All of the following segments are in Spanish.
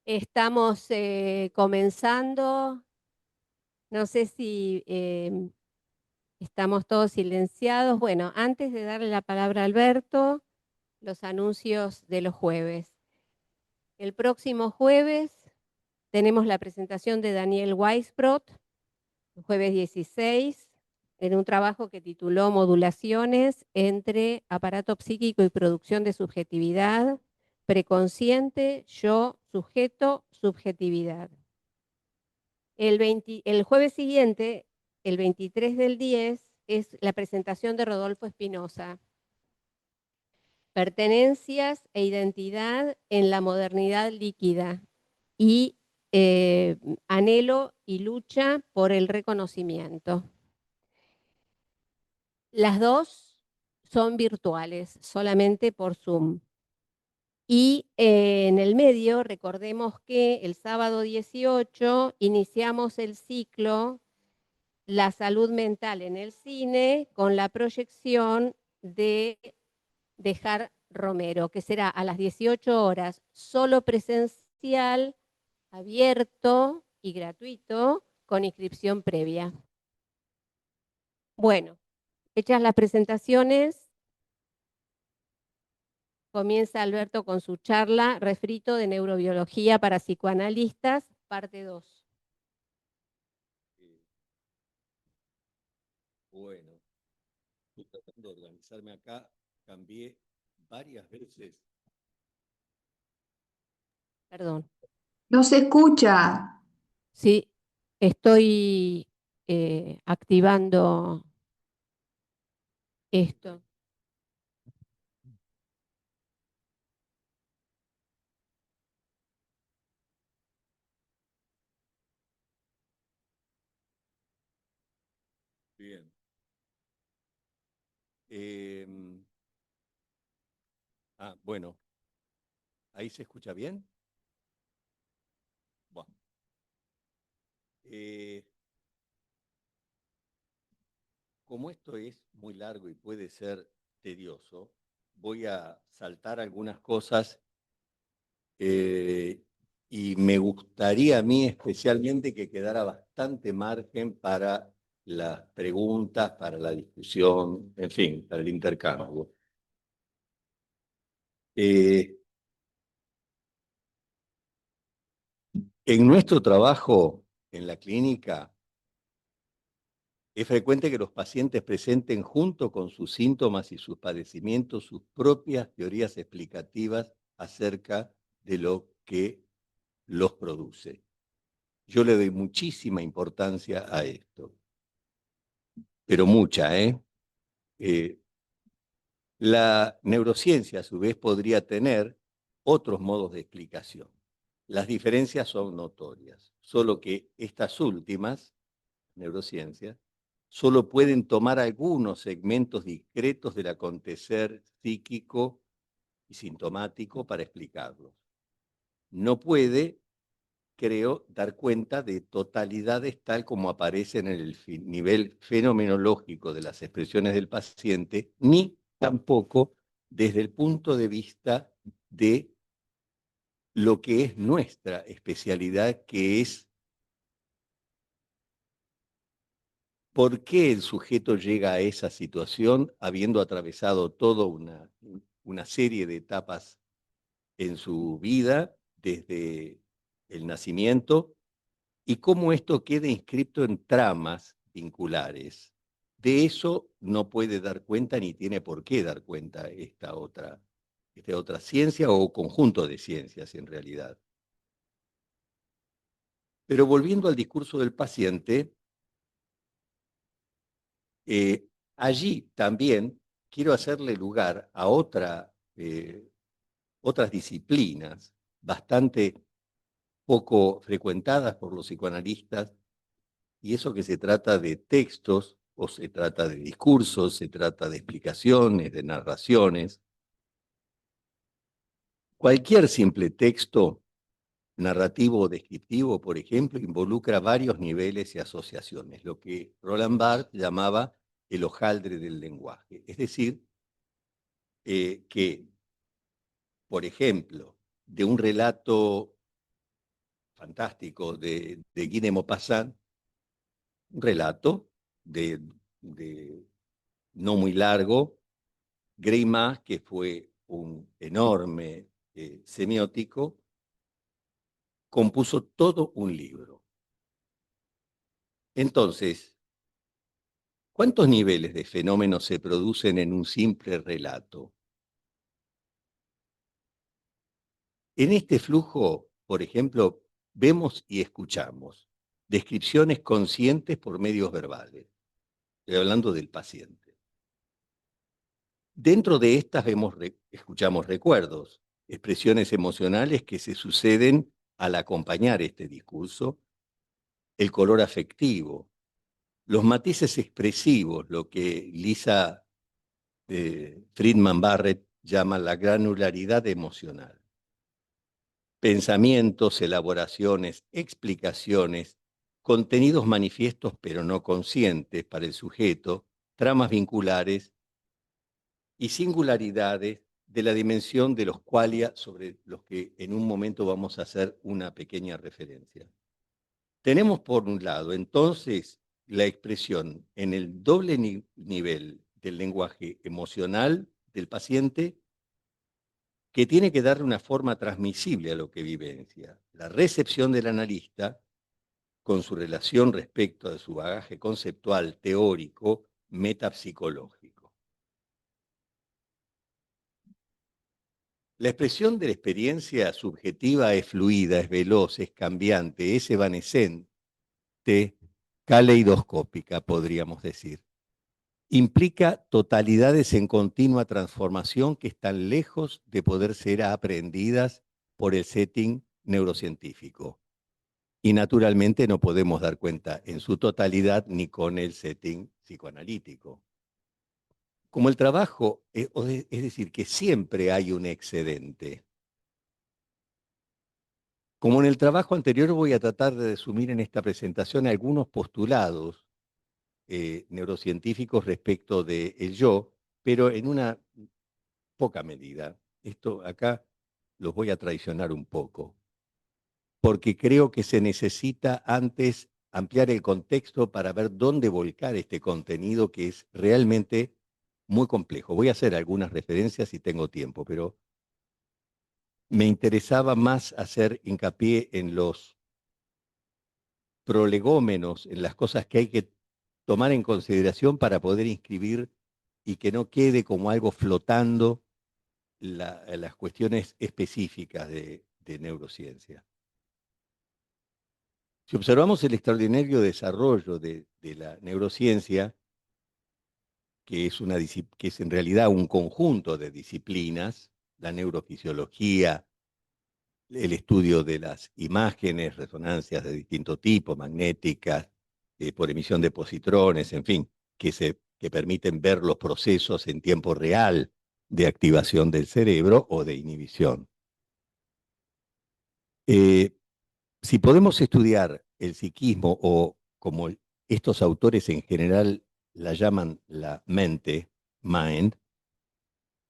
Estamos comenzando. No sé si estamos todos silenciados. Bueno, antes de darle la palabra a Alberto, los anuncios de los jueves. El próximo jueves tenemos la presentación de Daniel Weisbrot, el jueves 16, en un trabajo que tituló Modulaciones entre aparato psíquico y producción de subjetividad, preconsciente, yo, sujeto, subjetividad. El jueves siguiente, el 23 del 10, es la presentación de Rodolfo Espinosa, Pertenencias e identidad en la modernidad líquida y anhelo y lucha por el reconocimiento. Las dos son virtuales, solamente por Zoom. Y en el medio, recordemos que el sábado 18 iniciamos el ciclo La salud mental en el cine con la proyección de Dejar Romero, que será a las 18 horas, solo presencial, abierto y gratuito, con inscripción previa. Bueno, hechas las presentaciones, comienza Alberto con su charla, Refrito de Neurobiología para Psicoanalistas, parte 2. Bueno, estoy tratando de organizarme acá, cambié varias veces. Perdón. No se escucha. Sí, estoy activando esto. Bien. Bueno, ¿ahí se escucha bien? Bueno. Como esto es muy largo y puede ser tedioso, voy a saltar algunas cosas y me gustaría a mí especialmente que quedara bastante margen para las preguntas, para la discusión, en fin, para el intercambio. En nuestro trabajo en la clínica, es frecuente que los pacientes presenten junto con sus síntomas y sus padecimientos sus propias teorías explicativas acerca de lo que los produce. Yo le doy muchísima importancia a esto, pero mucha, ¿eh? La neurociencia, a su vez, podría tener otros modos de explicación. Las diferencias son notorias, solo que estas últimas, neurociencias, solo pueden tomar algunos segmentos discretos del acontecer psíquico y sintomático para explicarlos. No puede, creo, dar cuenta de totalidades tal como aparecen en el nivel fenomenológico de las expresiones del paciente, ni tampoco desde el punto de vista de lo que es nuestra especialidad, que es por qué el sujeto llega a esa situación habiendo atravesado toda una serie de etapas en su vida desde el nacimiento y cómo esto queda inscrito en tramas vinculares. De eso no puede dar cuenta ni tiene por qué dar cuenta esta otra ciencia o conjunto de ciencias en realidad. Pero volviendo al discurso del paciente, allí también quiero hacerle lugar a otras disciplinas bastante poco frecuentadas por los psicoanalistas, y eso que se trata de textos, o se trata de discursos, se trata de explicaciones, de narraciones. Cualquier simple texto narrativo o descriptivo, por ejemplo, involucra varios niveles y asociaciones, lo que Roland Barthes llamaba el hojaldre del lenguaje. Es decir, que, por ejemplo, de un relato fantástico de Guy de Maupassant, un relato de no muy largo. Greimas, que fue un enorme semiótico, compuso todo un libro. Entonces, ¿cuántos niveles de fenómenos se producen en un simple relato? En este flujo, por ejemplo, vemos y escuchamos descripciones conscientes por medios verbales. Estoy hablando del paciente. Dentro de estas escuchamos recuerdos, expresiones emocionales que se suceden al acompañar este discurso, el color afectivo, los matices expresivos, lo que Lisa Friedman Barrett llama la granularidad emocional. Pensamientos, elaboraciones, explicaciones, contenidos manifiestos pero no conscientes para el sujeto, tramas vinculares y singularidades de la dimensión de los qualia sobre los que en un momento vamos a hacer una pequeña referencia. Tenemos por un lado entonces la expresión en el doble nivel del lenguaje emocional del paciente, que tiene que darle una forma transmisible a lo que vivencia. La recepción del analista, con su relación respecto de su bagaje conceptual, teórico, metapsicológico. La expresión de la experiencia subjetiva es fluida, es veloz, es cambiante, es evanescente, caleidoscópica, podríamos decir. Implica totalidades en continua transformación que están lejos de poder ser aprendidas por el setting neurocientífico. Y naturalmente no podemos dar cuenta en su totalidad ni con el setting psicoanalítico. Como el trabajo, es decir, que siempre hay un excedente. Como en el trabajo anterior, voy a tratar de resumir en esta presentación algunos postulados neurocientíficos respecto del yo, pero en una poca medida. Esto acá los voy a traicionar un poco, porque creo que se necesita antes ampliar el contexto para ver dónde volcar este contenido que es realmente muy complejo. Voy a hacer algunas referencias si tengo tiempo, pero me interesaba más hacer hincapié en los prolegómenos, en las cosas que hay que tomar en consideración para poder inscribir y que no quede como algo flotando las cuestiones específicas de neurociencia. Si observamos el extraordinario desarrollo de la neurociencia, que es en realidad un conjunto de disciplinas, la neurofisiología, el estudio de las imágenes, resonancias de distinto tipo, magnéticas, por emisión de positrones, en fin, que permiten ver los procesos en tiempo real de activación del cerebro o de inhibición. Si podemos estudiar el psiquismo o como estos autores en general la llaman la mente, mind,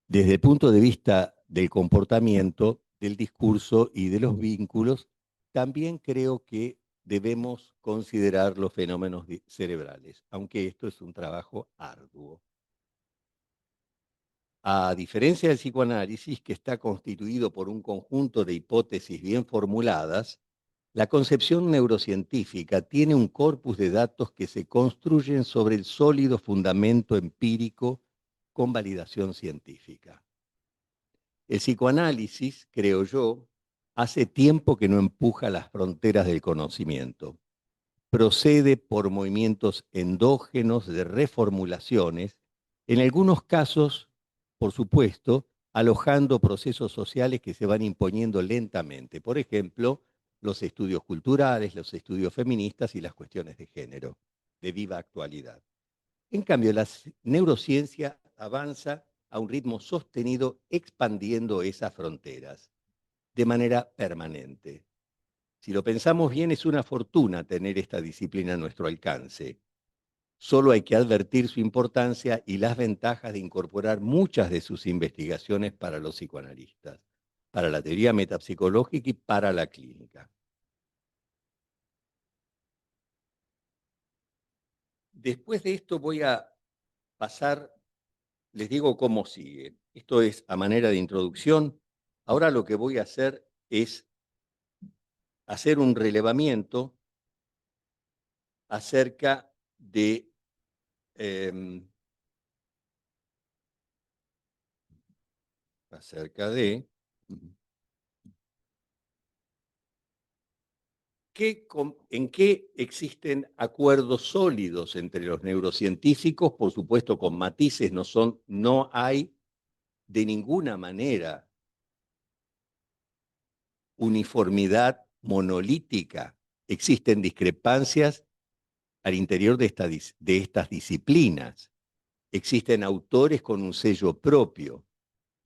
desde el punto de vista del comportamiento, del discurso y de los vínculos, también creo que debemos considerar los fenómenos cerebrales, aunque esto es un trabajo arduo. A diferencia del psicoanálisis, que está constituido por un conjunto de hipótesis bien formuladas, la concepción neurocientífica tiene un corpus de datos que se construyen sobre el sólido fundamento empírico con validación científica. El psicoanálisis, creo yo, hace tiempo que no empuja las fronteras del conocimiento. Procede por movimientos endógenos de reformulaciones, en algunos casos, por supuesto, alojando procesos sociales que se van imponiendo lentamente. Por ejemplo, los estudios culturales, los estudios feministas y las cuestiones de género, de viva actualidad. En cambio, la neurociencia avanza a un ritmo sostenido expandiendo esas fronteras de manera permanente. Si lo pensamos bien, es una fortuna tener esta disciplina a nuestro alcance. Solo hay que advertir su importancia y las ventajas de incorporar muchas de sus investigaciones para los psicoanalistas, para la teoría metapsicológica y para la clínica. Después de esto voy a pasar, les digo cómo sigue. Esto es a manera de introducción. Ahora lo que voy a hacer es hacer un relevamiento acerca de em, acerca de en qué existen acuerdos sólidos entre los neurocientíficos, por supuesto con matices, no hay de ninguna manera uniformidad monolítica. Existen discrepancias al interior de estas disciplinas. Existen autores con un sello propio.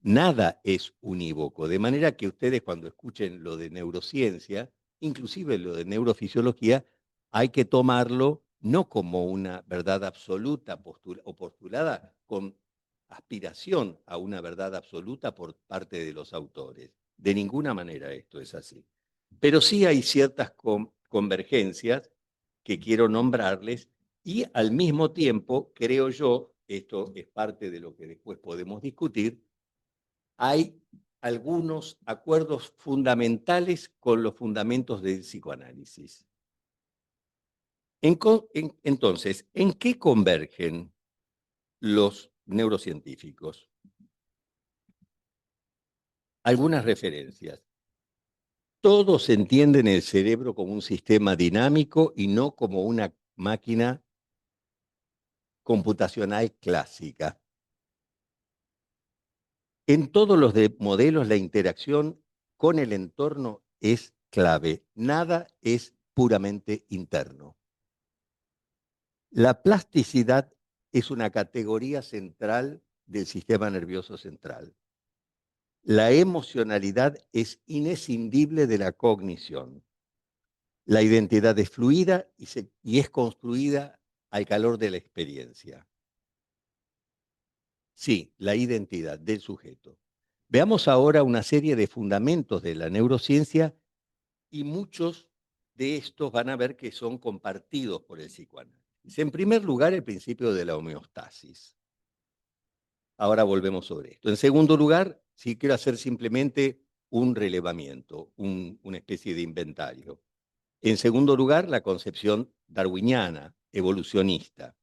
Nada es unívoco, de manera que ustedes cuando escuchen lo de neurociencia, inclusive lo de neurofisiología, hay que tomarlo no como una verdad absoluta o postulada con aspiración a una verdad absoluta por parte de los autores. De ninguna manera esto es así. Pero sí hay ciertas convergencias que quiero nombrarles y al mismo tiempo, creo yo, esto es parte de lo que después podemos discutir, hay algunos acuerdos fundamentales con los fundamentos del psicoanálisis. Entonces, ¿en qué convergen los neurocientíficos? Algunas referencias. Todos entienden el cerebro como un sistema dinámico y no como una máquina computacional clásica. En todos los modelos la interacción con el entorno es clave. Nada es puramente interno. La plasticidad es una categoría central del sistema nervioso central. La emocionalidad es inescindible de la cognición. La identidad es fluida y es construida al calor de la experiencia. Sí, la identidad del sujeto. Veamos ahora una serie de fundamentos de la neurociencia y muchos de estos van a ver que son compartidos por el psicoanálisis. En primer lugar, el principio de la homeostasis. Ahora volvemos sobre esto. En segundo lugar, sí quiero hacer simplemente un relevamiento, una especie de inventario. En segundo lugar, la concepción darwiniana, evolucionista.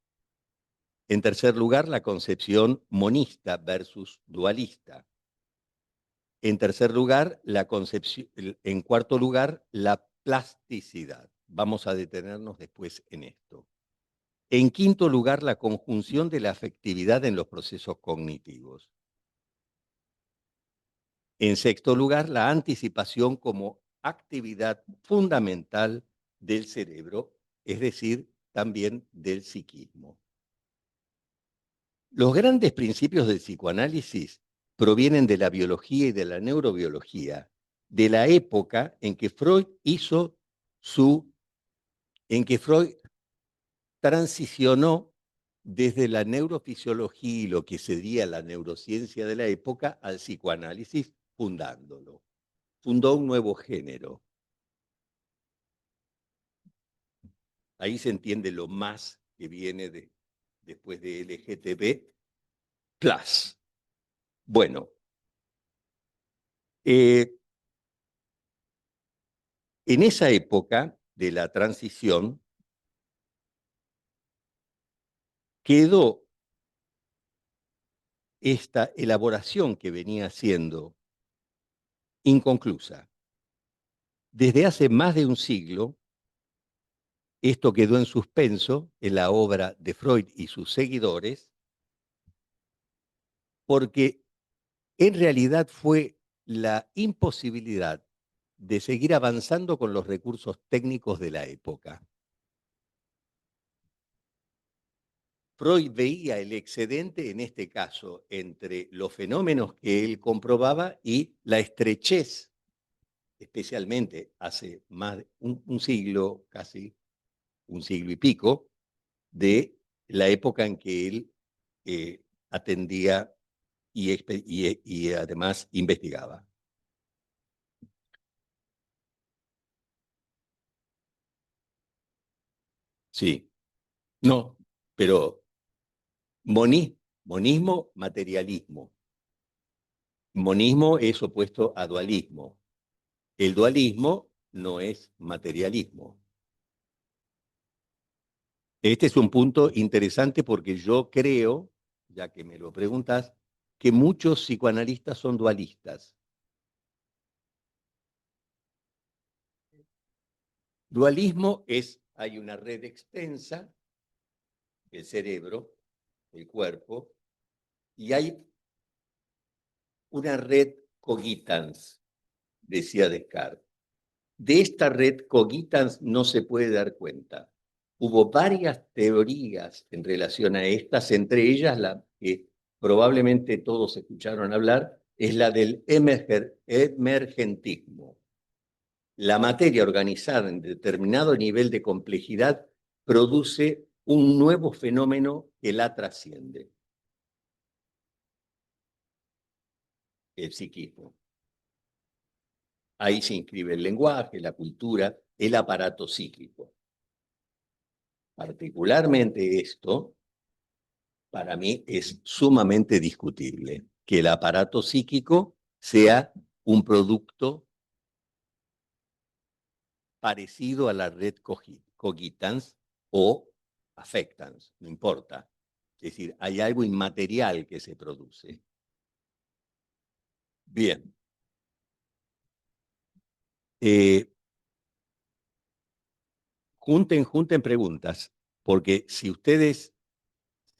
En tercer lugar, la concepción monista versus dualista. En tercer lugar, en cuarto lugar, la plasticidad. Vamos a detenernos después en esto. En quinto lugar, la conjunción de la afectividad en los procesos cognitivos. En sexto lugar, la anticipación como actividad fundamental del cerebro, es decir, también del psiquismo. Los grandes principios del psicoanálisis provienen de la biología y de la neurobiología, de la época en que Freud transicionó desde la neurofisiología y lo que sería la neurociencia de la época al psicoanálisis, fundándolo. Fundó un nuevo género. Ahí se entiende lo más que viene después de LGTB+. Bueno, en esa época de la transición quedó esta elaboración que venía siendo inconclusa. Desde hace más de un siglo, esto quedó en suspenso en la obra de Freud y sus seguidores, porque en realidad fue la imposibilidad de seguir avanzando con los recursos técnicos de la época. Freud veía el excedente, en este caso, entre los fenómenos que él comprobaba y la estrechez, especialmente hace más de un siglo, casi un siglo y pico, de la época en que él atendía y además investigaba. Sí, no. Pero monismo, materialismo. Monismo es opuesto a dualismo. El dualismo no es materialismo. Este es un punto interesante porque yo creo, ya que me lo preguntas, que muchos psicoanalistas son dualistas. Dualismo es, hay una red extensa, el cerebro, el cuerpo, y hay una red cogitans, decía Descartes. De esta red cogitans no se puede dar cuenta. Hubo varias teorías en relación a estas, entre ellas la que probablemente todos escucharon hablar, es la del emergentismo. La materia organizada en determinado nivel de complejidad produce un nuevo fenómeno que la trasciende. El psiquismo. Ahí se inscribe el lenguaje, la cultura, el aparato psíquico. Particularmente esto, para mí, es sumamente discutible, que el aparato psíquico sea un producto parecido a la red cogitans o affectans, no importa. Es decir, hay algo inmaterial que se produce. Bien. Junten preguntas, porque si ustedes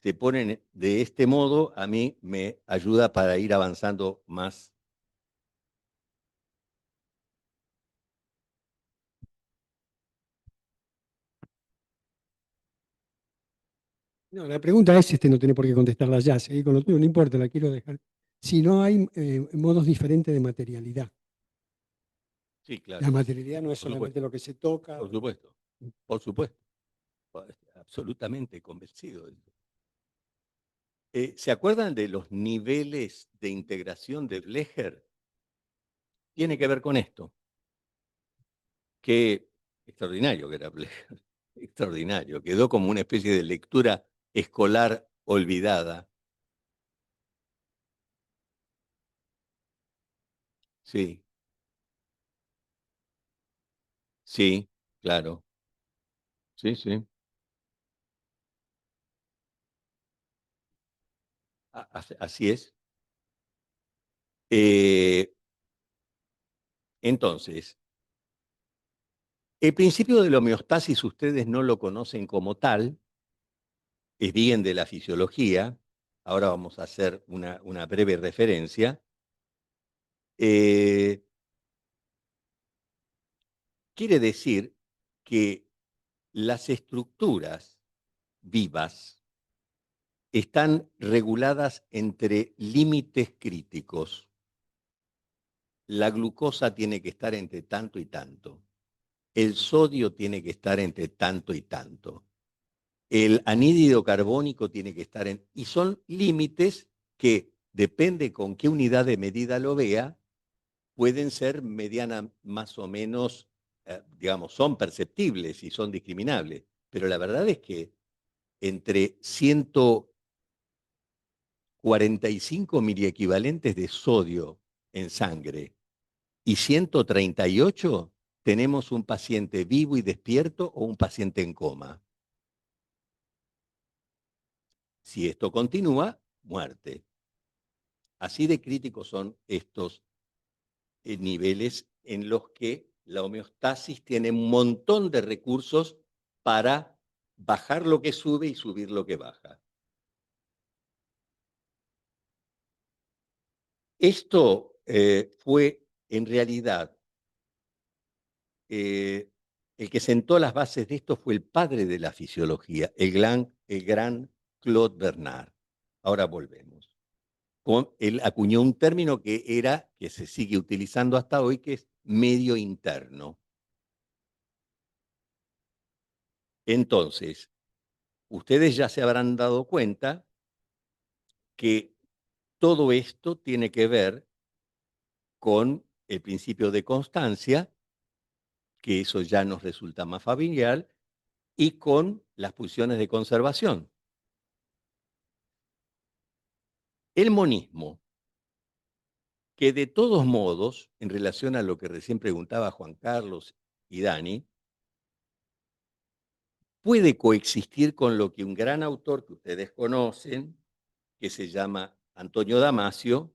se ponen de este modo, a mí me ayuda para ir avanzando más. No, la pregunta es, no tiene por qué contestarla ya, seguí con lo tuyo, no importa, la quiero dejar. Si no hay modos diferentes de materialidad. Sí, claro. La materialidad no es Por solamente supuesto. lo que se toca. Por supuesto, por supuesto. Absolutamente convencido de eso. ¿Se acuerdan de los niveles de integración de Blecher? Tiene que ver con esto. Qué extraordinario que era Blecher. Extraordinario. Quedó como una especie de lectura escolar olvidada. Sí, sí, claro. Sí, sí. Así es. Entonces, el principio de la homeostasis ustedes no lo conocen como tal, es bien de la fisiología. Ahora vamos a hacer una breve referencia. Quiere decir que las estructuras vivas están reguladas entre límites críticos. La glucosa tiene que estar entre tanto y tanto. El sodio tiene que estar entre tanto y tanto. El anhídrido carbónico tiene que estar en... Y son límites que, depende con qué unidad de medida lo vea, pueden ser mediana más o menos, digamos, son perceptibles y son discriminables. Pero la verdad es que entre 145 miliequivalentes de sodio en sangre y 138 tenemos un paciente vivo y despierto o un paciente en coma. Si esto continúa, muerte. Así de críticos son estos niveles en los que la homeostasis tiene un montón de recursos para bajar lo que sube y subir lo que baja. Esto fue en realidad el que sentó las bases de esto fue el padre de la fisiología, el gran Claude Bernard. Ahora volvemos. Él acuñó un término que se sigue utilizando hasta hoy, que es medio interno. Entonces, ustedes ya se habrán dado cuenta que todo esto tiene que ver con el principio de constancia, que eso ya nos resulta más familiar, y con las pulsiones de conservación. El monismo, que de todos modos, en relación a lo que recién preguntaba Juan Carlos y Dani, puede coexistir con lo que un gran autor que ustedes conocen, que se llama Antonio Damasio,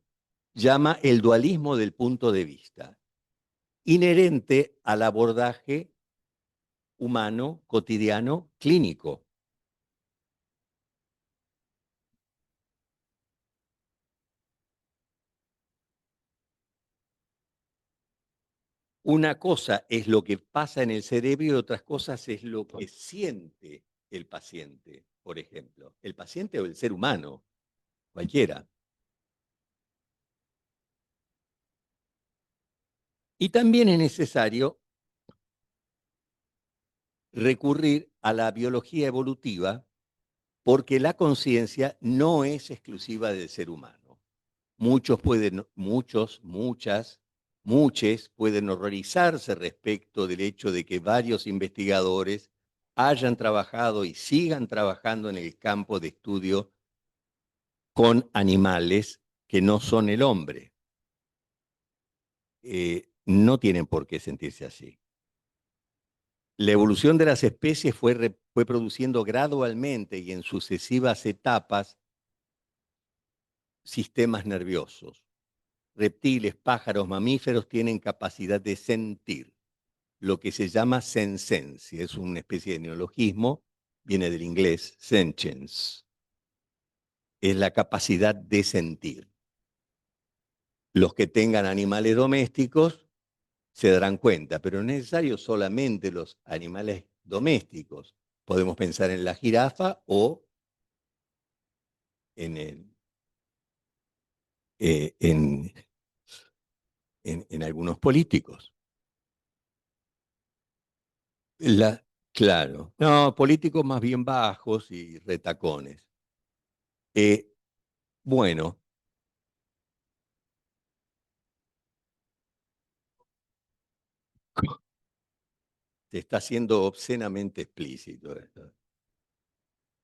llama el dualismo del punto de vista, inherente al abordaje humano, cotidiano, clínico. Una cosa es lo que pasa en el cerebro y otras cosas es lo que siente el paciente, por ejemplo. El paciente o el ser humano, cualquiera. Y también es necesario recurrir a la biología evolutiva porque la conciencia no es exclusiva del ser humano. Muchos, muchos pueden horrorizarse respecto del hecho de que varios investigadores hayan trabajado y sigan trabajando en el campo de estudio con animales que no son el hombre. No tienen por qué sentirse así. La evolución de las especies fue produciendo gradualmente y en sucesivas etapas sistemas nerviosos. Reptiles, pájaros, mamíferos tienen capacidad de sentir, lo que se llama sensencia. Es una especie de neologismo, viene del inglés sentience. Es la capacidad de sentir. Los que tengan animales domésticos se darán cuenta, pero no es necesario solamente los animales domésticos. Podemos pensar en la jirafa o en, eh, en, en algunos políticos. Claro, no, políticos más bien bajos y retacones. Bueno, te está siendo obscenamente explícito esto.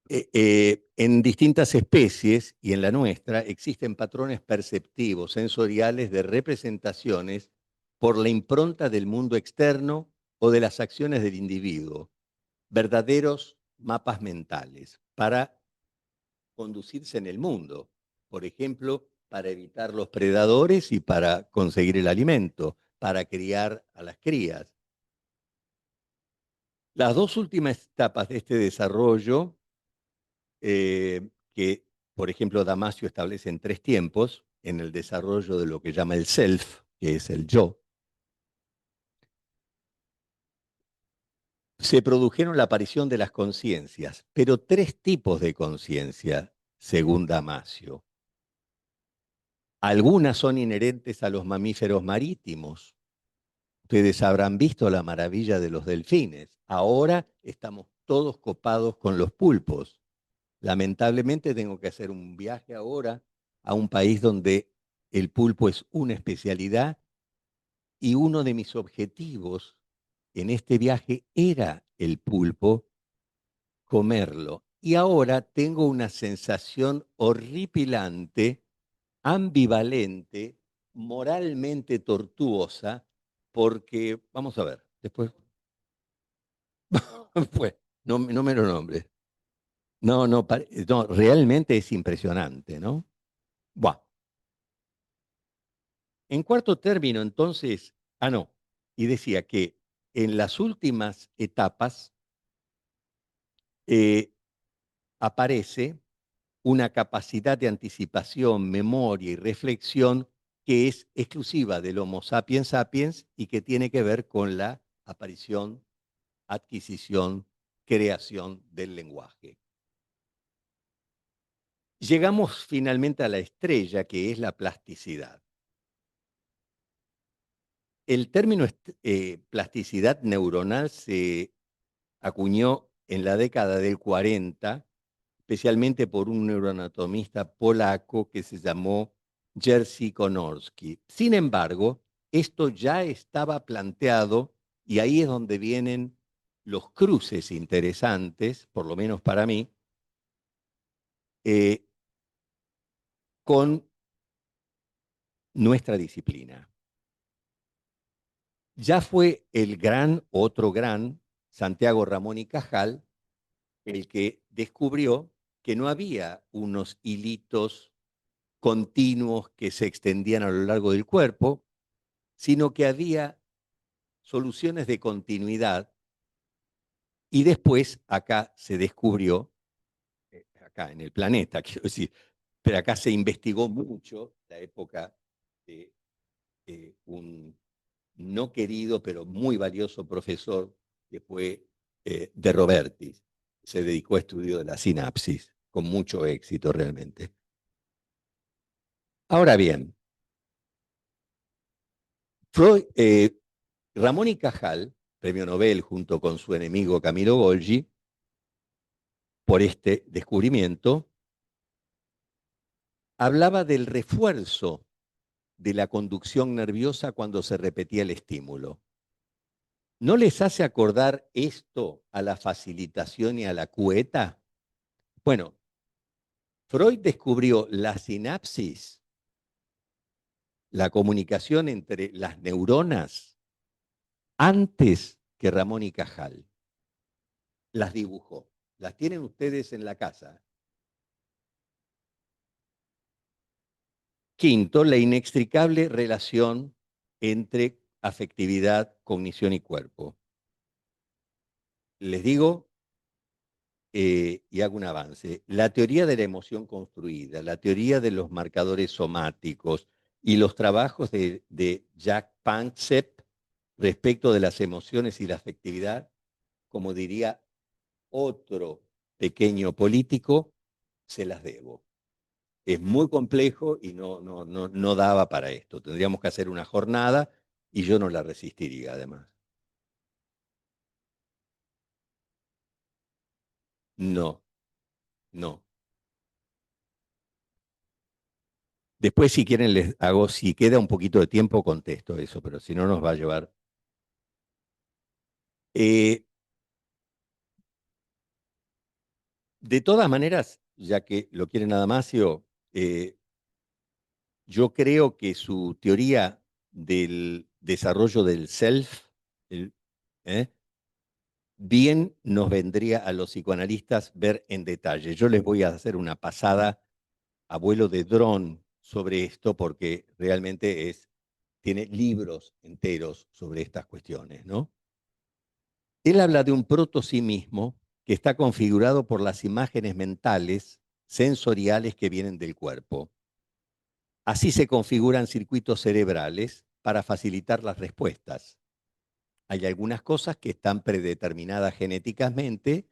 En distintas especies y en la nuestra existen patrones perceptivos, sensoriales de representaciones por la impronta del mundo externo o de las acciones del individuo, verdaderos mapas mentales para conducirse en el mundo, por ejemplo, para evitar los predadores y para conseguir el alimento, para criar a las crías. Las dos últimas etapas de este desarrollo, que por ejemplo Damasio establece en 3 tiempos, en el desarrollo de lo que llama el self, que es el yo, se produjeron la aparición de las conciencias, pero 3 tipos de conciencia, según Damasio. Algunas son inherentes a los mamíferos marítimos. Ustedes habrán visto la maravilla de los delfines. Ahora estamos todos copados con los pulpos. Lamentablemente tengo que hacer un viaje ahora a un país donde el pulpo es una especialidad y uno de mis objetivos en este viaje era el pulpo, comerlo. Y ahora tengo una sensación horripilante, ambivalente, moralmente tortuosa, porque, vamos a ver, después, pues, no, no me lo nombres. No, no, no, realmente es impresionante, ¿no? Buah. En cuarto término, entonces, no, y decía que en las últimas etapas eh, aparece una capacidad de anticipación, memoria y reflexión que es exclusiva del Homo sapiens sapiens y que tiene que ver con la aparición, adquisición, creación del lenguaje. Llegamos finalmente a la estrella, que es la plasticidad. El término plasticidad neuronal se acuñó en la década del 40, especialmente por un neuroanatomista polaco que se llamó Jerzy Konopski. Sin embargo, esto ya estaba planteado y ahí es donde vienen los cruces interesantes, por lo menos para mí, con nuestra disciplina. Ya fue otro gran, Santiago Ramón y Cajal, el que descubrió que no había unos hilitos continuos que se extendían a lo largo del cuerpo, sino que había soluciones de continuidad. Y después acá se descubrió, acá en el planeta, quiero decir, pero acá se investigó mucho la época de un no querido, pero muy valioso profesor que fue de Robertis. Se dedicó a estudio de la sinapsis, con mucho éxito realmente. Ahora bien, Freud, Ramón y Cajal, premio Nobel junto con su enemigo Camilo Golgi, por este descubrimiento, hablaba del refuerzo de la conducción nerviosa cuando se repetía el estímulo. ¿No les hace acordar esto a la facilitación y a la cueta? Bueno, Freud descubrió la sinapsis, la comunicación entre las neuronas, antes que Ramón y Cajal. Las dibujó. Las tienen ustedes en la casa. Quinto, la inextricable relación entre afectividad, cognición y cuerpo. Les digo, y hago un avance, la teoría de la emoción construida, la teoría de los marcadores somáticos y los trabajos de Jack Panksepp respecto de las emociones y la afectividad, como diría otro pequeño político, se las debo. Es muy complejo y no daba para esto. Tendríamos que hacer una jornada y yo no la resistiría además. No, no. Después, si quieren, les hago, si queda un poquito de tiempo, contesto eso, pero si no, nos va a llevar. Eh, de todas maneras, ya que lo quiere Adamasio, yo creo que su teoría del desarrollo del self, el, ¿eh? bien nos vendría a los psicoanalistas ver en detalle. Yo les voy a hacer una pasada a vuelo de dron sobre esto porque realmente tiene libros enteros sobre estas cuestiones, ¿no? Él habla de un proto-sí mismo que está configurado por las imágenes mentales, sensoriales que vienen del cuerpo. Así se configuran circuitos cerebrales para facilitar las respuestas. Hay algunas cosas que están predeterminadas genéticamente,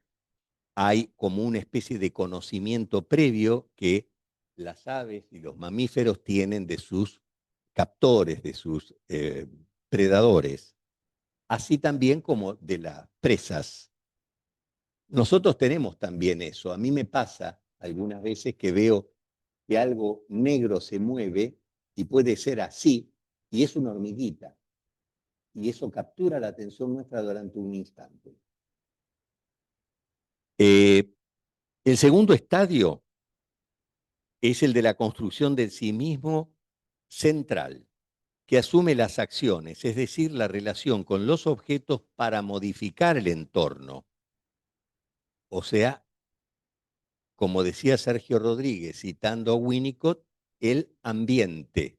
hay como una especie de conocimiento previo que las aves y los mamíferos tienen de sus captores, de sus predadores, así también como de las presas. Nosotros tenemos también eso. A mí me pasa algunas veces que veo que algo negro se mueve y puede ser así, y es una hormiguita. Y eso captura la atención nuestra durante un instante. El segundo estadio es el de la construcción del sí mismo central, que asume las acciones, es decir, la relación con los objetos para modificar el entorno. O sea, como decía Sergio Rodríguez, citando a Winnicott, el ambiente.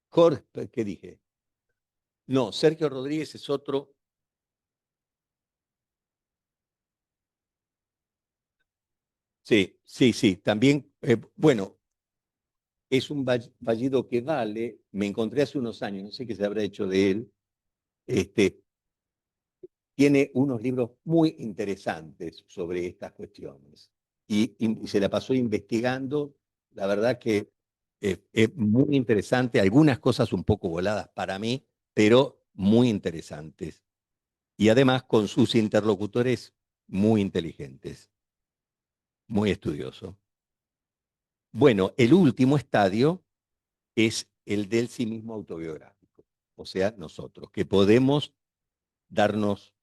Jorge, ¿qué dije? No, Sergio Rodríguez es otro. Sí, sí, sí, también, bueno, es un fallido que vale, me encontré hace unos años, no sé qué se habrá hecho de él, tiene unos libros muy interesantes sobre estas cuestiones y se la pasó investigando, la verdad que es muy interesante, algunas cosas un poco voladas para mí, pero muy interesantes. Y además con sus interlocutores muy inteligentes, muy estudioso. Bueno, el último estadio es el del sí mismo autobiográfico, o sea, nosotros, que podemos darnos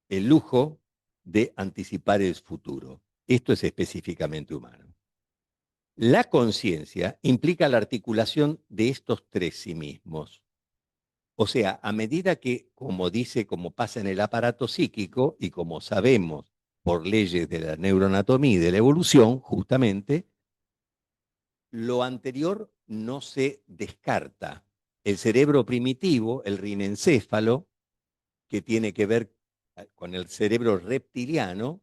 el lujo de anticipar el futuro. Esto es específicamente humano. La conciencia implica la articulación de estos tres sí mismos. O sea, a medida que, como pasa en el aparato psíquico, y como sabemos por leyes de la neuroanatomía y de la evolución, justamente, lo anterior no se descarta. El cerebro primitivo, el rinencéfalo, que tiene que ver con el cerebro reptiliano,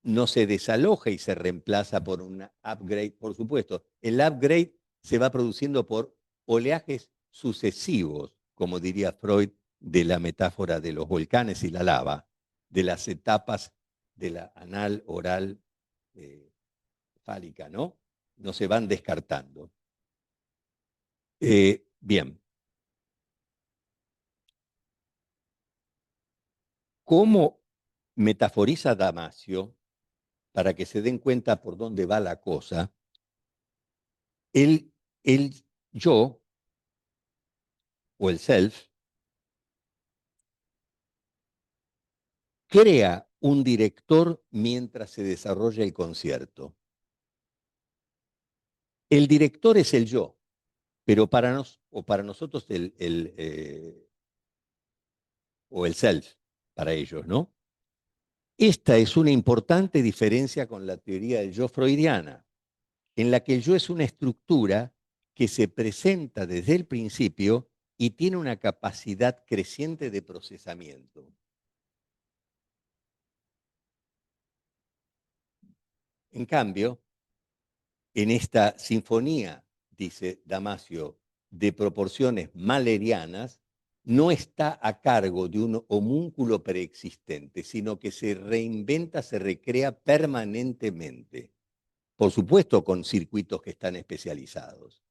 no se desaloja y se reemplaza por un upgrade, por supuesto. El upgrade se va produciendo por oleajes sucesivos, como diría Freud, de la metáfora de los volcanes y la lava, de las etapas de la anal, oral, fálica, ¿no? No se van descartando. Bien. ¿Cómo metaforiza Damasio, para que se den cuenta por dónde va la cosa? El yo, o el self, crea un director mientras se desarrolla el concierto. El director es el yo, pero para nosotros o el self, para ellos, ¿no? Esta es una importante diferencia con la teoría del yo freudiana, en la que el yo es una estructura que se presenta desde el principio y tiene una capacidad creciente de procesamiento. En cambio, en esta sinfonía, dice Damasio, de proporciones malerianas, no está a cargo de un homúnculo preexistente, sino que se reinventa, se recrea permanentemente. Por supuesto, con circuitos que están especializados.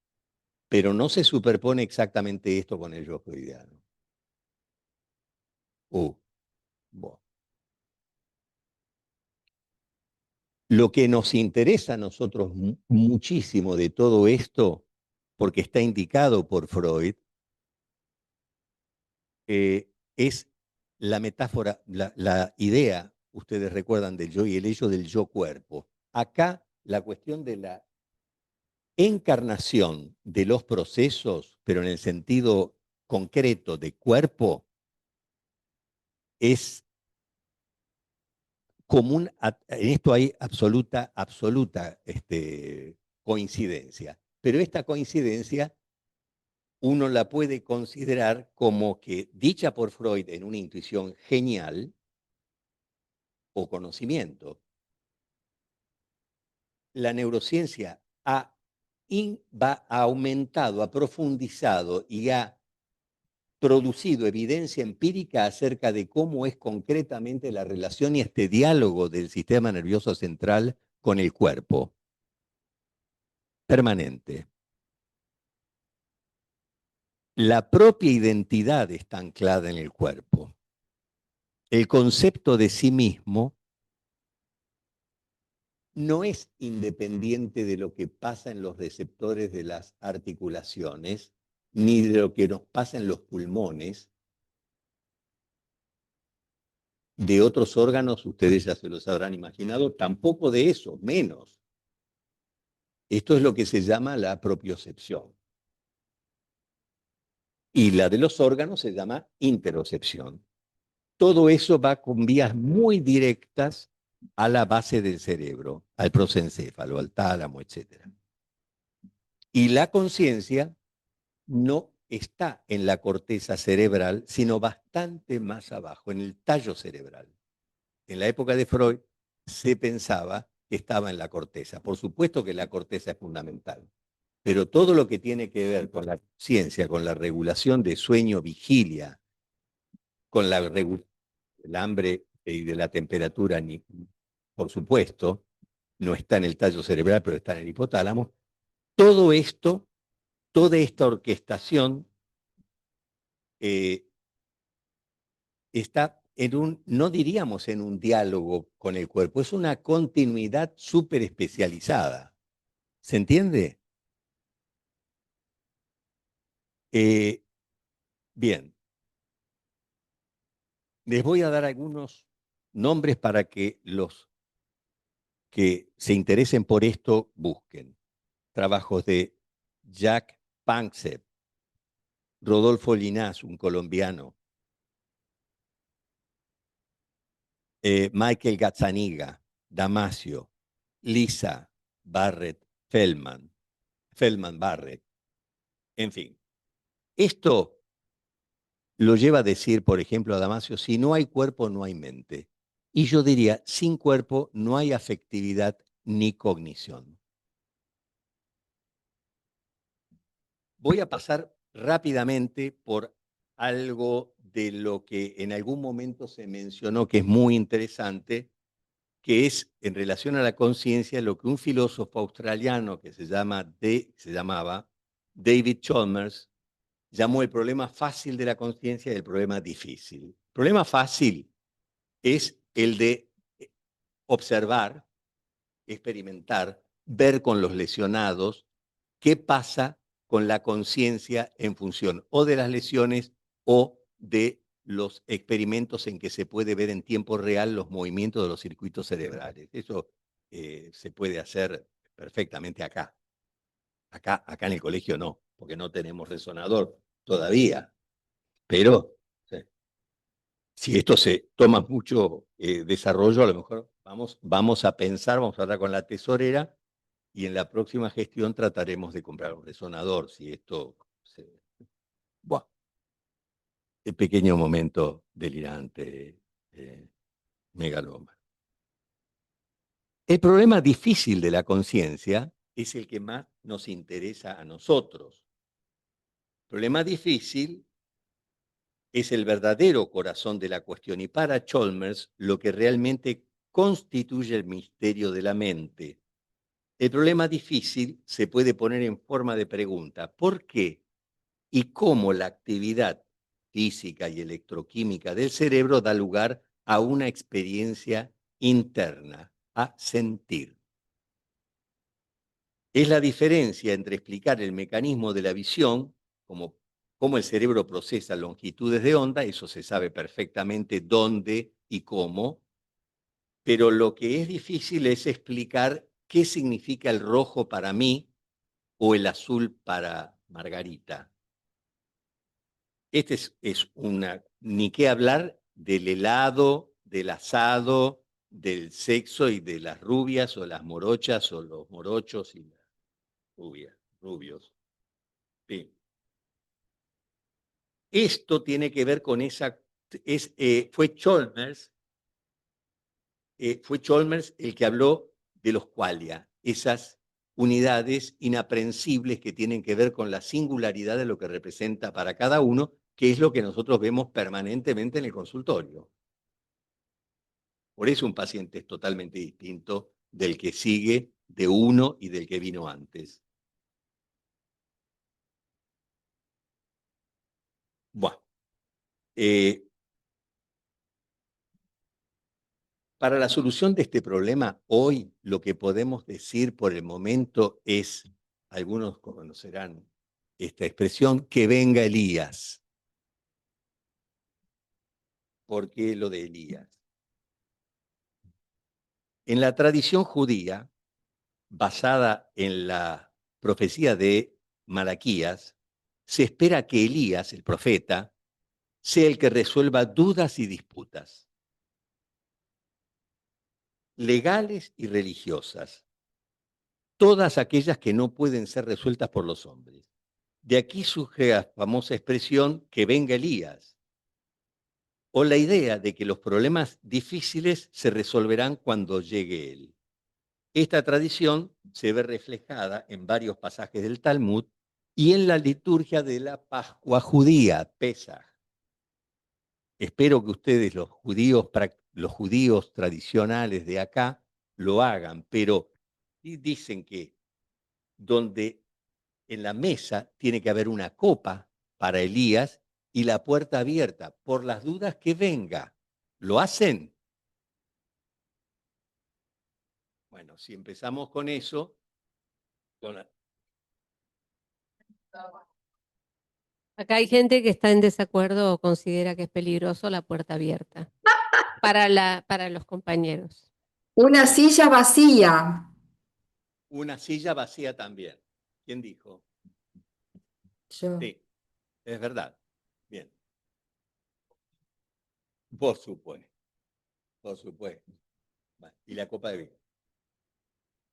Pero no se superpone exactamente esto con el yo freudiano. Bueno. Lo que nos interesa a nosotros muchísimo de todo esto, porque está indicado por Freud, es la metáfora, la idea, ustedes recuerdan del yo y el ello del yo cuerpo. Acá la cuestión de la encarnación de los procesos, pero en el sentido concreto de cuerpo, es común, en esto hay absoluta coincidencia. Pero esta coincidencia uno la puede considerar como que dicha por Freud en una intuición genial o conocimiento. La neurociencia ha aumentado, ha profundizado y ha producido evidencia empírica acerca de cómo es concretamente la relación y este diálogo del sistema nervioso central con el cuerpo. Permanente. La propia identidad está anclada en el cuerpo. El concepto de sí mismo no es independiente de lo que pasa en los receptores de las articulaciones, ni de lo que nos pasa en los pulmones. De otros órganos, ustedes ya se los habrán imaginado, tampoco de eso, menos. Esto es lo que se llama la propiocepción. Y la de los órganos se llama interocepción. Todo eso va con vías muy directas a la base del cerebro, al prosencéfalo, al tálamo, etc. Y la conciencia no está en la corteza cerebral, sino bastante más abajo, en el tallo cerebral. En la época de Freud se pensaba que estaba en la corteza. Por supuesto que la corteza es fundamental, pero todo lo que tiene que ver con la ciencia, con la regulación de sueño-vigilia, con la regulación del hambre y de la temperatura, por supuesto, no está en el tallo cerebral, pero está en el hipotálamo. Todo esto, toda esta orquestación está no diríamos en un diálogo con el cuerpo, es una continuidad súper especializada. ¿Se entiende? Bien. Les voy a dar algunos nombres para que los que se interesen por esto, busquen trabajos de Jack Panksepp, Rodolfo Llinás, un colombiano, Michael Gazzaniga, Damasio, Lisa Barrett Feldman Barrett, en fin. Esto lo lleva a decir, por ejemplo, a Damasio, si no hay cuerpo, no hay mente. Y yo diría, sin cuerpo no hay afectividad ni cognición. Voy a pasar rápidamente por algo de lo que en algún momento se mencionó que es muy interesante, que es en relación a la conciencia lo que un filósofo australiano que se llamaba David Chalmers llamó el problema fácil de la conciencia y el problema difícil. El problema fácil es el de observar, experimentar, ver con los lesionados qué pasa con la conciencia en función o de las lesiones o de los experimentos en que se puede ver en tiempo real los movimientos de los circuitos cerebrales. Eso se puede hacer perfectamente acá. Acá en el colegio no, porque no tenemos resonador todavía. Pero si esto se toma mucho desarrollo, a lo mejor vamos a pensar, vamos a hablar con la tesorera y en la próxima gestión trataremos de comprar un resonador. Si esto Buah, el pequeño momento delirante, megaloma. El problema difícil de la conciencia es el que más nos interesa a nosotros. El problema difícil es el verdadero corazón de la cuestión y para Chalmers lo que realmente constituye el misterio de la mente. El problema difícil se puede poner en forma de pregunta. ¿Por qué y cómo la actividad física y electroquímica del cerebro da lugar a una experiencia interna, a sentir? Es la diferencia entre explicar el mecanismo de la visión, como cómo el cerebro procesa longitudes de onda, eso se sabe perfectamente dónde y cómo, pero lo que es difícil es explicar qué significa el rojo para mí o el azul para Margarita. Ni qué hablar del helado, del asado, del sexo y de las rubias o las morochas o los morochos y las rubios. Sí. Esto tiene que ver con fue Chalmers el que habló de los qualia, esas unidades inaprensibles que tienen que ver con la singularidad de lo que representa para cada uno, que es lo que nosotros vemos permanentemente en el consultorio. Por eso un paciente es totalmente distinto del que sigue, de uno y del que vino antes. Bueno, para la solución de este problema, hoy lo que podemos decir por el momento es, algunos conocerán esta expresión, que venga Elías. ¿Por qué lo de Elías? En la tradición judía, basada en la profecía de Malaquías, se espera que Elías, el profeta, sea el que resuelva dudas y disputas legales y religiosas, todas aquellas que no pueden ser resueltas por los hombres. De aquí surge la famosa expresión que venga Elías, o la idea de que los problemas difíciles se resolverán cuando llegue él. Esta tradición se ve reflejada en varios pasajes del Talmud y en la liturgia de la Pascua judía, Pesaj. Espero que ustedes, los judíos tradicionales de acá, lo hagan, pero dicen que donde en la mesa tiene que haber una copa para Elías y la puerta abierta, por las dudas que venga. ¿Lo hacen? Bueno, si empezamos con eso, Acá hay gente que está en desacuerdo o considera que es peligroso la puerta abierta para los compañeros. Una silla vacía. Una silla vacía también. ¿Quién dijo? Yo. Sí, es verdad. Bien. Por supuesto, por supuesto. Bueno, y la copa de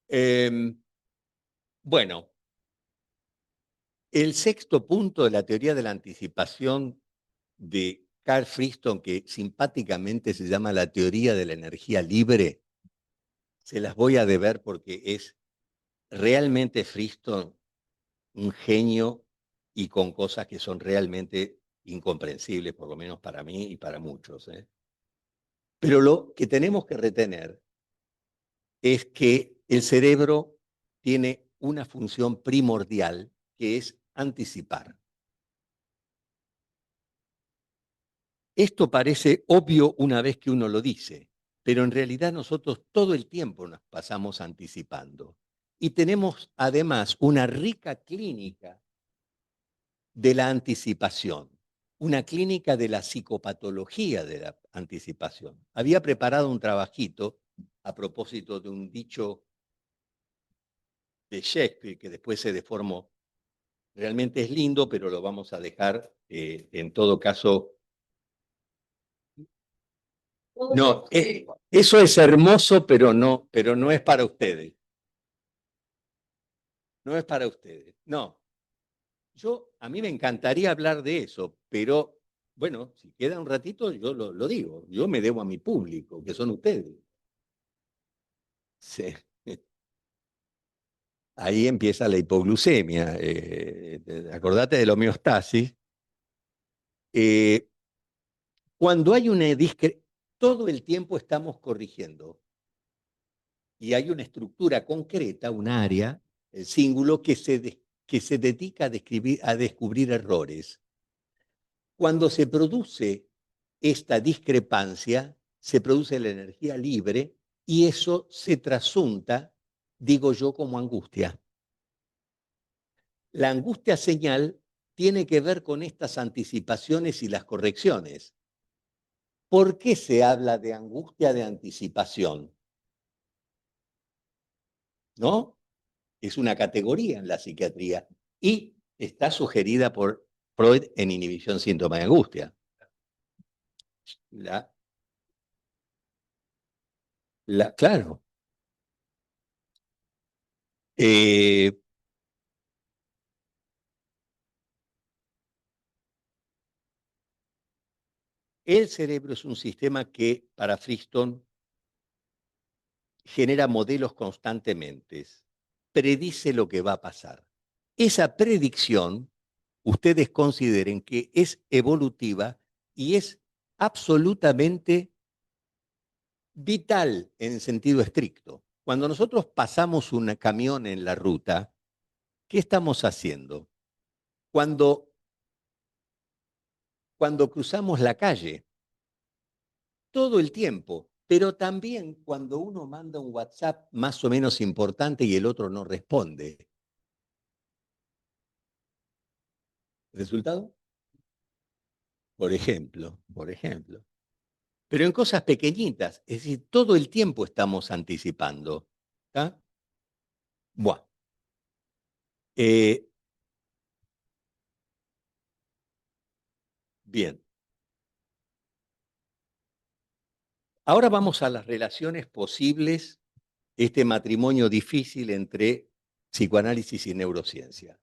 vino. Bueno, el sexto punto de la teoría de la anticipación de Carl Friston, que simpáticamente se llama la teoría de la energía libre, se las voy a deber porque es realmente Friston un genio y con cosas que son realmente incomprensibles, por lo menos para mí y para muchos. Pero lo que tenemos que retener es que el cerebro tiene una función primordial que es anticipar. Esto parece obvio una vez que uno lo dice, pero en realidad nosotros todo el tiempo nos pasamos anticipando. Y tenemos además una rica clínica de la anticipación, una clínica de la psicopatología de la anticipación. Había preparado un trabajito a propósito de un dicho de Shakespeare que después se deformó. Realmente es lindo, pero lo vamos a dejar en todo caso. No, eso es hermoso, pero no es para ustedes. No es para ustedes. No. A mí me encantaría hablar de eso, pero bueno, si queda un ratito, yo lo digo. Yo me debo a mi público, que son ustedes. Sí. Ahí empieza la hipoglucemia. Acordate de la homeostasis. Cuando hay una todo el tiempo estamos corrigiendo. Y hay una estructura concreta, un área, el cíngulo, que se dedica a descubrir errores. Cuando se produce esta discrepancia, se produce la energía libre y eso se trasunta, digo yo, como angustia. La angustia señal tiene que ver con estas anticipaciones y las correcciones. ¿Por qué se habla de angustia de anticipación? ¿No? Es una categoría en la psiquiatría y está sugerida por Freud en Inhibición, Síntoma de Angustia. Claro. El cerebro es un sistema que, para Friston, genera modelos constantemente, predice lo que va a pasar. Esa predicción, ustedes consideren que es evolutiva y es absolutamente vital en sentido estricto. Cuando nosotros pasamos un camión en la ruta, ¿qué estamos haciendo? Cuando cruzamos la calle, todo el tiempo, pero también cuando uno manda un WhatsApp más o menos importante y el otro no responde. ¿Resultado? Por ejemplo. Pero en cosas pequeñitas, es decir, todo el tiempo estamos anticipando. ¿Está? Bueno. Bien. Ahora vamos a las relaciones posibles, este matrimonio difícil entre psicoanálisis y neurociencia.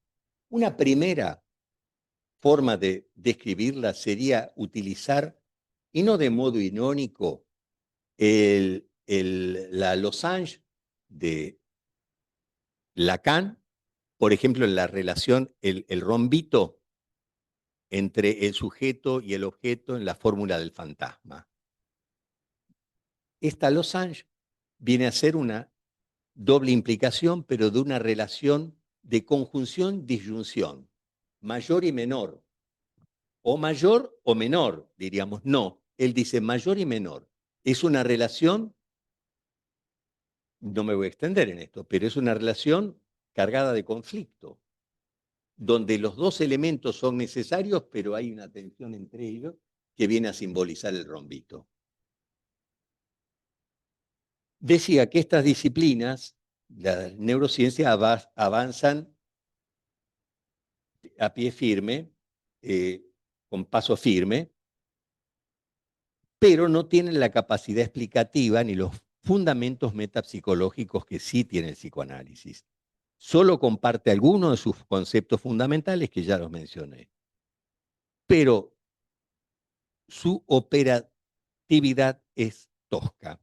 Una primera forma de describirla sería utilizar, y no de modo irónico, la losange de Lacan, por ejemplo, en la relación, el rombito entre el sujeto y el objeto en la fórmula del fantasma. Esta losange viene a ser una doble implicación, pero de una relación de conjunción-disyunción, mayor y menor, o mayor o menor, diríamos. No, él dice mayor y menor. Es una relación, no me voy a extender en esto, pero es una relación cargada de conflicto, donde los dos elementos son necesarios, pero hay una tensión entre ellos que viene a simbolizar el rombito. decía que estas disciplinas, la neurociencia, avanzan a pie firme, con paso firme, pero no tienen la capacidad explicativa ni los fundamentos metapsicológicos que sí tiene el psicoanálisis. Solo comparte algunos de sus conceptos fundamentales que ya los mencioné. Pero su operatividad es tosca.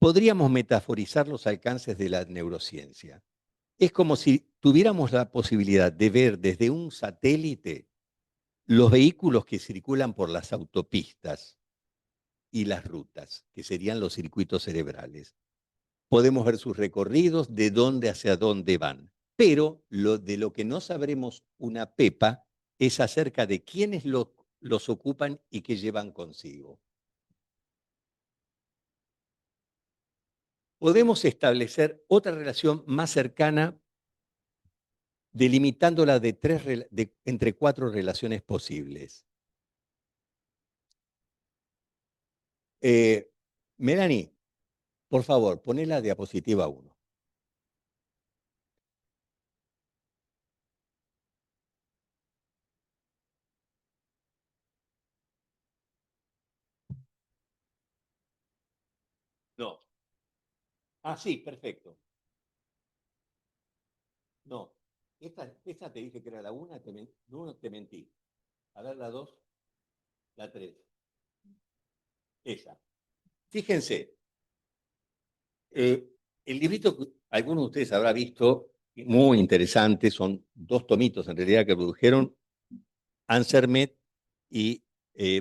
Podríamos metaforizar los alcances de la neurociencia. Es como si tuviéramos la posibilidad de ver desde un satélite los vehículos que circulan por las autopistas y las rutas, que serían los circuitos cerebrales. Podemos ver sus recorridos, de dónde hacia dónde van. Pero de lo que no sabremos una pepa es acerca de quiénes los ocupan y qué llevan consigo. Podemos establecer otra relación más cercana, delimitándola entre 4 relaciones posibles. Melanie, por favor, poné la diapositiva 1. No. Ah, sí, perfecto. No. Esta te dije que era la 1, te mentí. A ver, la 2, la 3. Esa. Fíjense, el librito que algunos de ustedes habrá visto, muy interesante, son 2 tomitos en realidad que produjeron Ansermet y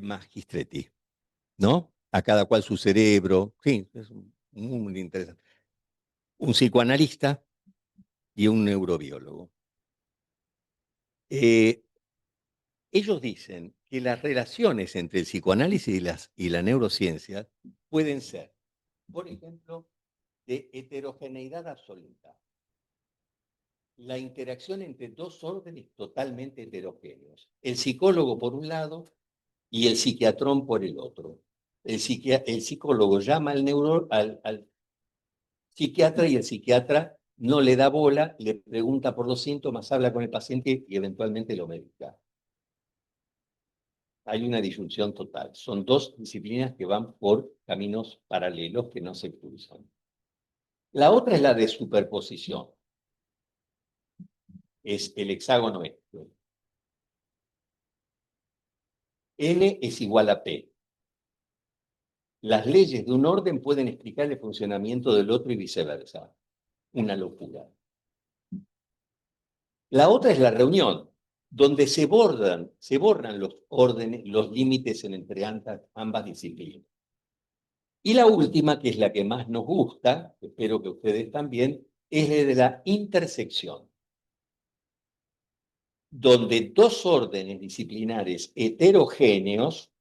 Magistretti, ¿no? A cada cual su cerebro, sí, es muy interesante. Un psicoanalista y un neurobiólogo. Ellos dicen que las relaciones entre el psicoanálisis y la neurociencia pueden ser, por ejemplo, de heterogeneidad absoluta. La interacción entre 2 órdenes totalmente heterogéneos. El psicólogo por un lado y el psiquiatrón por el otro. El psicólogo llama al psiquiatra y el psiquiatra no le da bola, le pregunta por los síntomas, habla con el paciente y eventualmente lo medica. Hay una disyunción total. Son 2 disciplinas que van por caminos paralelos que no se cruzan. La otra es la de superposición. Es el hexágono este. N es igual a P. Las leyes de un orden pueden explicar el funcionamiento del otro y viceversa. Una locura. La otra es la reunión, donde se borran los órdenes, los límites entre ambas disciplinas. Y la última, que es la que más nos gusta, espero que ustedes también, es la de la intersección, donde 2 órdenes disciplinares heterogéneos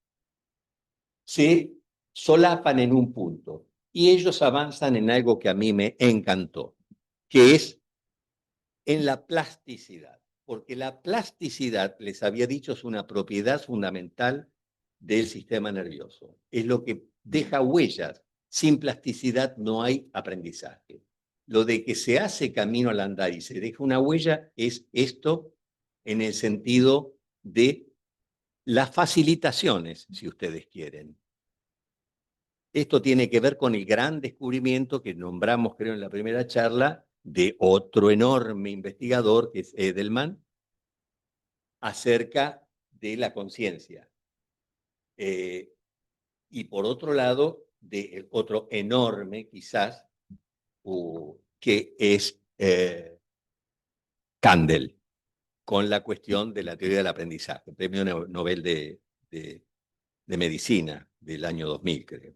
se solapan en un punto y ellos avanzan en algo que a mí me encantó, que es en la plasticidad, porque la plasticidad, les había dicho, es una propiedad fundamental del sistema nervioso, es lo que deja huellas. Sin plasticidad no hay aprendizaje. Lo de que se hace camino al andar y se deja una huella es esto en el sentido de las facilitaciones, si ustedes quieren. Esto tiene que ver con el gran descubrimiento que nombramos, creo, en la primera charla, de otro enorme investigador, que es Edelman, acerca de la conciencia. Y por otro lado, de otro enorme, quizás, que es Kandel, con la cuestión de la teoría del aprendizaje, premio Nobel de Medicina del año 2000, creo.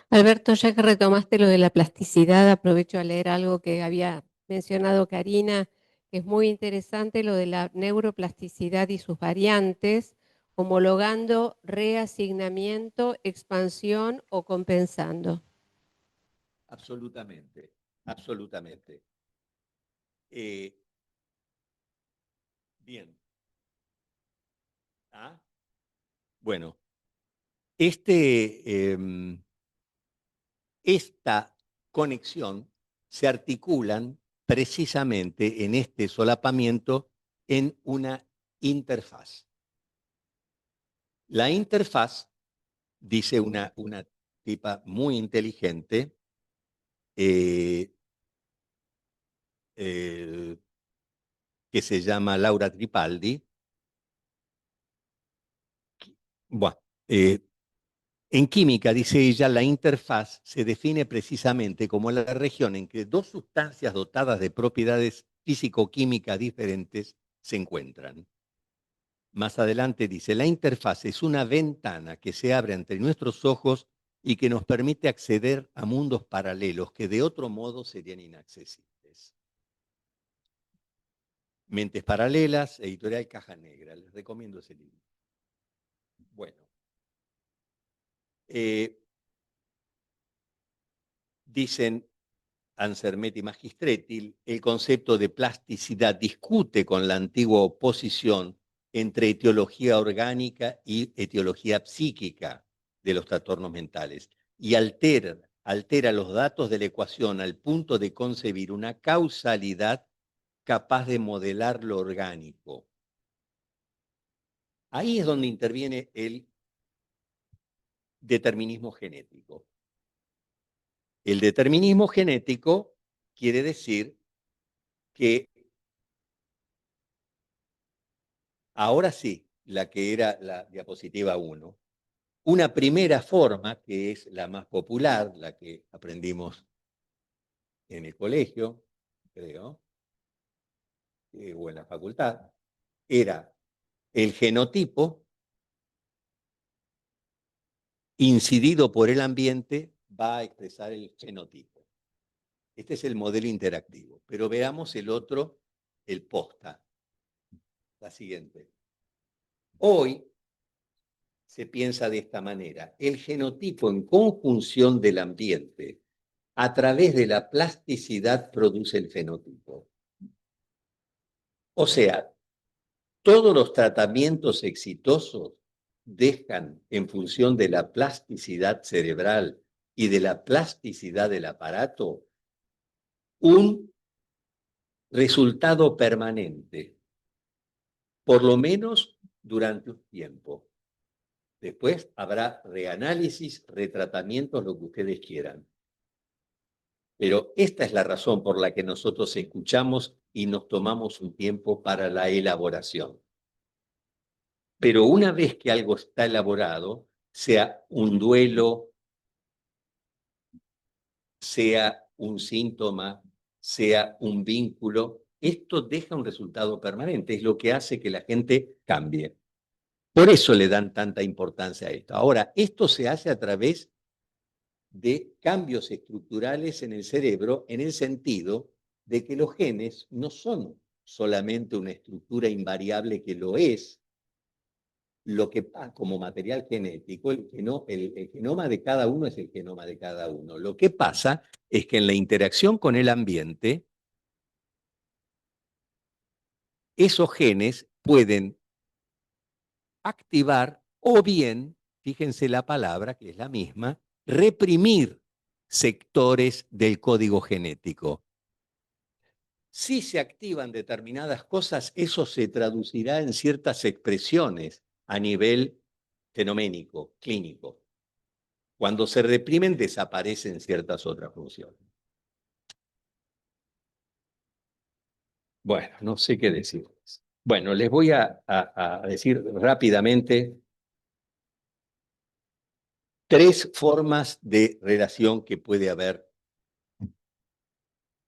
Alberto, ya que retomaste lo de la plasticidad, aprovecho a leer algo que había mencionado Karina, que es muy interesante, lo de la neuroplasticidad y sus variantes, homologando reasignamiento, expansión o compensando. Absolutamente, absolutamente. Bien. Bueno, esta conexión se articulan precisamente en este solapamiento en una interfaz. La interfaz, dice una tipa muy inteligente, que se llama Laura Tripaldi. Bueno, en química, dice ella, la interfaz se define precisamente como la región en que dos sustancias dotadas de propiedades físico-químicas diferentes se encuentran. Más adelante dice, la interfaz es una ventana que se abre entre nuestros ojos y que nos permite acceder a mundos paralelos que de otro modo serían inaccesibles. Mentes Paralelas, editorial Caja Negra. Les recomiendo ese libro. Bueno. Dicen Ansermet y Magistretti, el concepto de plasticidad discute con la antigua oposición entre etiología orgánica y etiología psíquica de los trastornos mentales y altera los datos de la ecuación al punto de concebir una causalidad capaz de modelar lo orgánico. Ahí es donde interviene el determinismo genético. El determinismo genético quiere decir que ahora sí, la que era la diapositiva 1, una primera forma, que es la más popular, la que aprendimos en el colegio, creo, o en la facultad, era el genotipo incidido por el ambiente va a expresar el fenotipo. Este es el modelo interactivo, pero veamos el otro, el posta. La siguiente. Hoy se piensa de esta manera. El genotipo en conjunción del ambiente a través de la plasticidad produce el fenotipo. O sea, todos los tratamientos exitosos dejan en función de la plasticidad cerebral y de la plasticidad del aparato un resultado permanente, por lo menos durante un tiempo. Después habrá reanálisis, retratamientos, lo que ustedes quieran. Pero esta es la razón por la que nosotros escuchamos y nos tomamos un tiempo para la elaboración. Pero una vez que algo está elaborado, sea un duelo, sea un síntoma, sea un vínculo, esto deja un resultado permanente, es lo que hace que la gente cambie. Por eso le dan tanta importancia a esto. Ahora, esto se hace a través de cambios estructurales en el cerebro, en el sentido de que los genes no son solamente una estructura invariable que lo es, lo que pasa como material genético, el genoma de cada uno es el genoma de cada uno. Lo que pasa es que en la interacción con el ambiente, esos genes pueden activar o bien, fíjense la palabra que es la misma, reprimir sectores del código genético. Si se activan determinadas cosas, eso se traducirá en ciertas expresiones a nivel fenoménico, clínico. Cuando se reprimen, desaparecen ciertas otras funciones. Bueno, no sé qué decirles. Bueno, les voy a decir rápidamente 3 formas de relación que puede haber.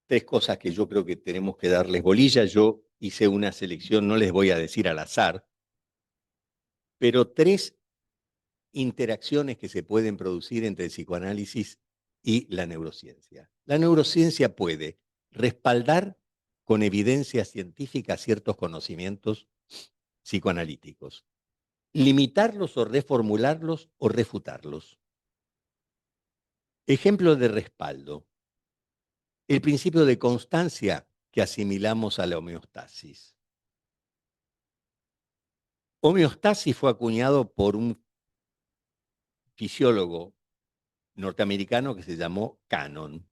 3 cosas que yo creo que tenemos que darles bolilla. Yo hice una selección, no les voy a decir al azar, pero 3 interacciones que se pueden producir entre el psicoanálisis y la neurociencia. La neurociencia puede respaldar con evidencia científica ciertos conocimientos psicoanalíticos, limitarlos o reformularlos o refutarlos. Ejemplo de respaldo. El principio de constancia que asimilamos a la homeostasis. Homeostasis fue acuñado por un fisiólogo norteamericano que se llamó Cannon.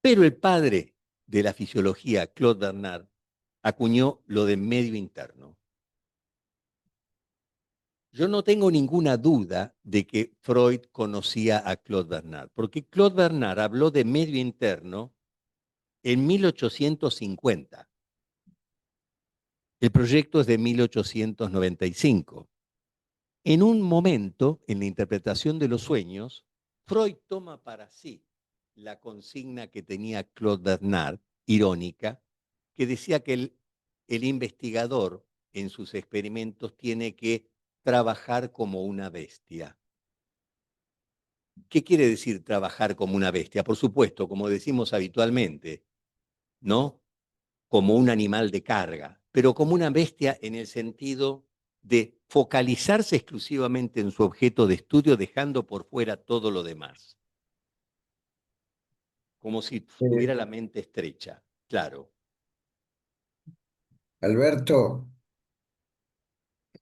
Pero el padre de la fisiología, Claude Bernard, acuñó lo de medio interno. Yo no tengo ninguna duda de que Freud conocía a Claude Bernard, porque Claude Bernard habló de medio interno en 1850. El proyecto es de 1895. En un momento, en la interpretación de los sueños, Freud toma para sí la consigna que tenía Claude Bernard, irónica, que decía que el investigador en sus experimentos tiene que trabajar como una bestia. ¿Qué quiere decir trabajar como una bestia? Por supuesto, como decimos habitualmente, ¿no? Como un animal de carga, pero como una bestia en el sentido de focalizarse exclusivamente en su objeto de estudio, dejando por fuera todo lo demás. Como si tuviera la mente estrecha, claro. Alberto,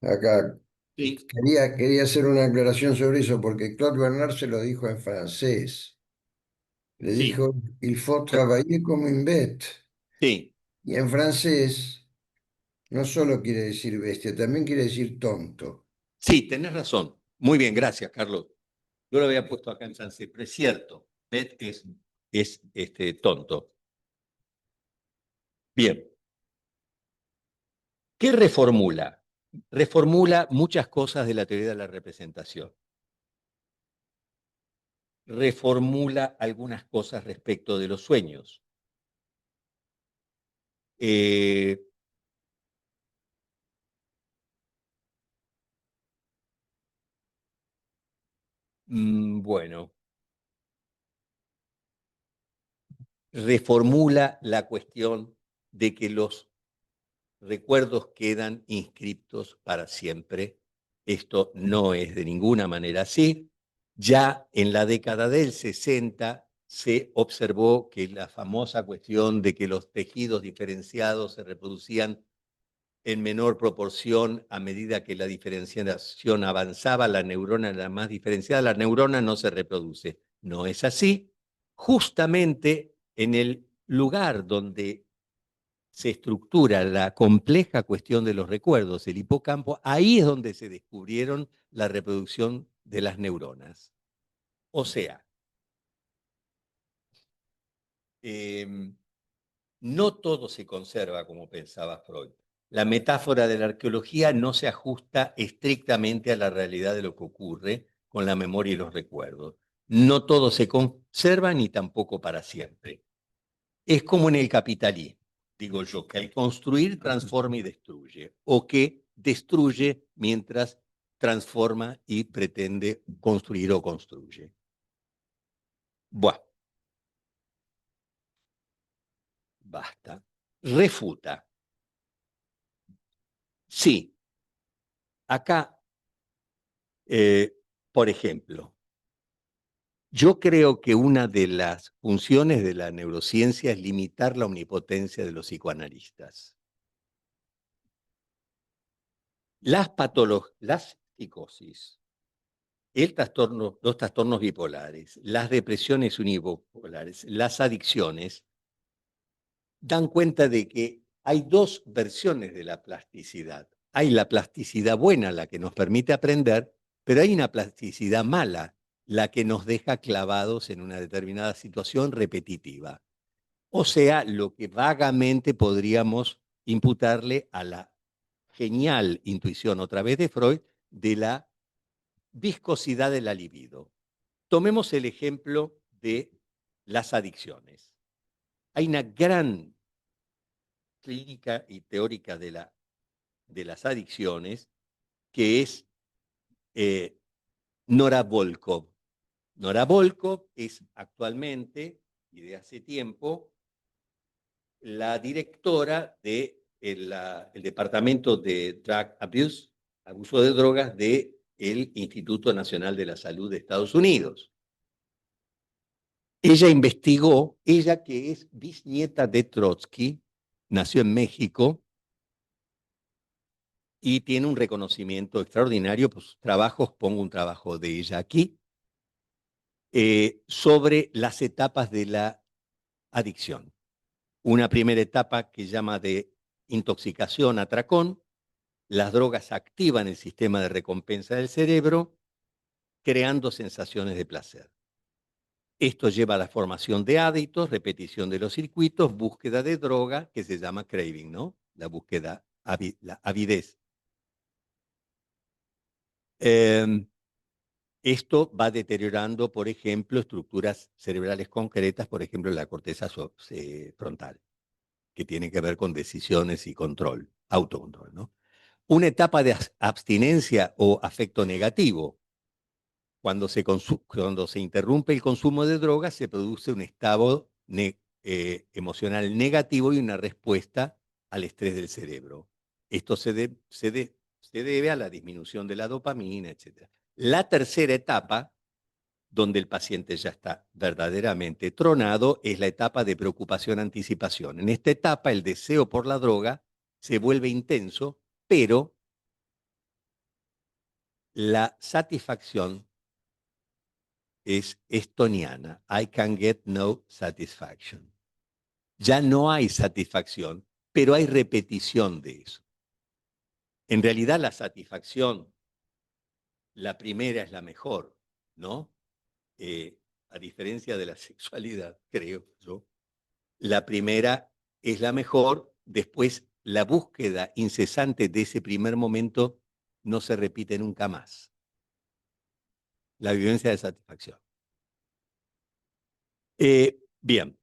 acá Sí, quería hacer una aclaración sobre eso porque Claude Bernard se lo dijo en francés. Le sí, dijo, il faut travailler comme une bête. sí, Y en francés no solo quiere decir bestia, también quiere decir tonto. sí, tenés razón. Muy bien, gracias, Carlos. Yo lo había puesto acá en francés, pero es cierto. Bet es tonto. Bien. ¿Qué reformula? Reformula muchas cosas de la teoría de la representación. Reformula algunas cosas respecto de los sueños. Bueno, reformula la cuestión de que los recuerdos quedan inscriptos para siempre. Esto no es de ninguna manera así. Ya en la década del 60 se observó que la famosa cuestión de que los tejidos diferenciados se reproducían en menor proporción a medida que la diferenciación avanzaba, la neurona era más diferenciada, la neurona no se reproduce. No es así. Justamente en el lugar donde se estructura la compleja cuestión de los recuerdos, el hipocampo, ahí es donde se descubrieron la reproducción de las neuronas. O sea, no todo se conserva como pensaba Freud. La metáfora de la arqueología no se ajusta estrictamente a la realidad de lo que ocurre con la memoria y los recuerdos. No todo se conserva ni tampoco para siempre. Es como en el capitalismo, digo yo, que al construir transforma y destruye, o que destruye mientras transforma y pretende construir o construye. Buah. Basta. Refuta. Sí, acá, por ejemplo, yo creo que una de las funciones de la neurociencia es limitar la omnipotencia de los psicoanalistas. Las psicosis, los trastornos bipolares, las depresiones unipolares, las adicciones, dan cuenta de que hay dos versiones de la plasticidad. Hay la plasticidad buena, la que nos permite aprender, pero hay una plasticidad mala, la que nos deja clavados en una determinada situación repetitiva. O sea, lo que vagamente podríamos imputarle a la genial intuición, otra vez de Freud, de la viscosidad de la libido. Tomemos el ejemplo de las adicciones. Hay una gran clínica y teórica de las adicciones, que es Nora Volkow. Nora Volkow es actualmente, y de hace tiempo, la directora del Departamento de Drug Abuse, abuso de drogas, del Instituto Nacional de la Salud de Estados Unidos. Ella investigó, ella que es bisnieta de Trotsky, nació en México, y tiene un reconocimiento extraordinario por sus trabajos. Pongo un trabajo de ella aquí, sobre las etapas de la adicción. Una primera etapa que llama de intoxicación, atracón. Las drogas activan el sistema de recompensa del cerebro, creando sensaciones de placer. Esto lleva a la formación de hábitos, repetición de los circuitos, búsqueda de droga, que se llama craving, ¿no? La búsqueda, la avidez. Esto va deteriorando, por ejemplo, estructuras cerebrales concretas, por ejemplo, la corteza frontal, que tiene que ver con decisiones y control, autocontrol, ¿no? Una etapa de abstinencia o afecto negativo. Cuando se interrumpe el consumo de drogas, se produce un estado emocional negativo y una respuesta al estrés del cerebro. Esto se debe a la disminución de la dopamina, etc. La tercera etapa, donde el paciente ya está verdaderamente tronado, es la etapa de preocupación-anticipación. En esta etapa, el deseo por la droga se vuelve intenso, pero la satisfacción es estoniana. I can get no satisfaction. Ya no hay satisfacción, pero hay repetición de eso. En realidad la satisfacción, la primera es la mejor, ¿no? A diferencia de la sexualidad, creo yo. La primera es la mejor, después la búsqueda incesante de ese primer momento no se repite nunca más. La vivencia de satisfacción. Bien,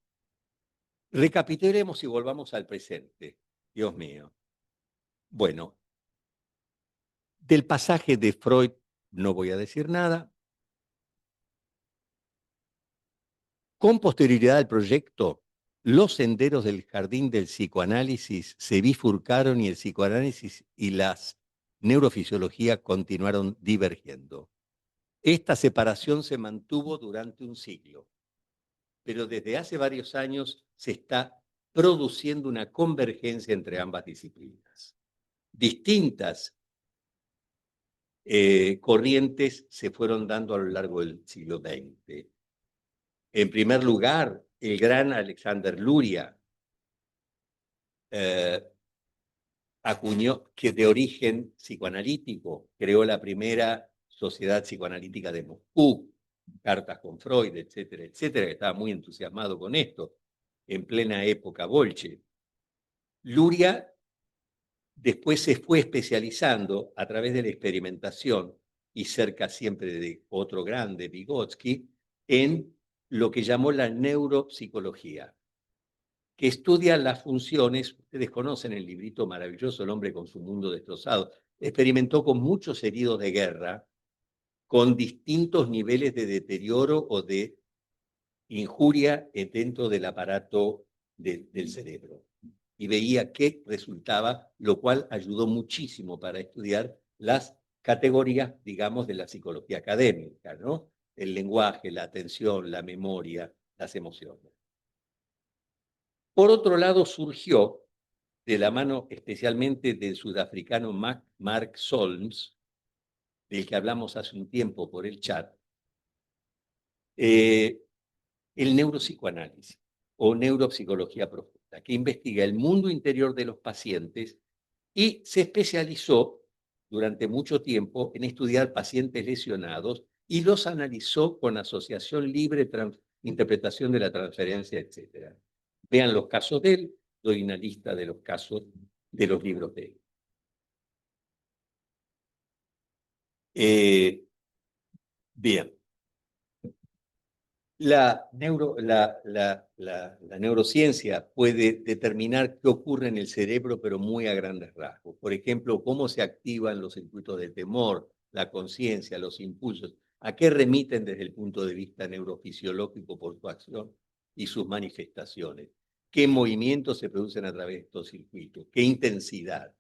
recapitulemos y volvamos al presente. Dios mío. Bueno, del pasaje de Freud no voy a decir nada. Con posterioridad al proyecto, los senderos del jardín del psicoanálisis se bifurcaron y el psicoanálisis y la neurofisiología continuaron divergiendo. Esta separación se mantuvo durante un siglo, pero desde hace varios años se está produciendo una convergencia entre ambas disciplinas. Distintas corrientes se fueron dando a lo largo del siglo XX. En primer lugar, el gran Alexander Luria acuñó, que de origen psicoanalítico, creó la primera sociedad psicoanalítica de Moscú, cartas con Freud, etcétera, etcétera, que estaba muy entusiasmado con esto, en plena época Bolche. Luria después se fue especializando a través de la experimentación y cerca siempre de otro grande, Vygotsky, en lo que llamó la neuropsicología, que estudia las funciones. Ustedes conocen el librito maravilloso El hombre con su mundo destrozado. Experimentó con muchos heridos de guerra, con distintos niveles de deterioro o de injuria dentro del aparato del cerebro. Y veía qué resultaba, lo cual ayudó muchísimo para estudiar las categorías, digamos, de la psicología académica, ¿no? El lenguaje, la atención, la memoria, las emociones. Por otro lado, surgió, de la mano especialmente del sudafricano Mark Solms, del que hablamos hace un tiempo por el chat, el neuropsicoanálisis o neuropsicología profunda, que investiga el mundo interior de los pacientes y se especializó durante mucho tiempo en estudiar pacientes lesionados y los analizó con asociación libre, interpretación de la transferencia, etc. Vean los casos de él, doy una lista de los casos de los libros de él. Bien. La neurociencia puede determinar qué ocurre en el cerebro, pero muy a grandes rasgos. Por ejemplo, cómo se activan los circuitos de temor, la conciencia, los impulsos, a qué remiten desde el punto de vista neurofisiológico por su acción y sus manifestaciones, qué movimientos se producen a través de estos circuitos, qué intensidad,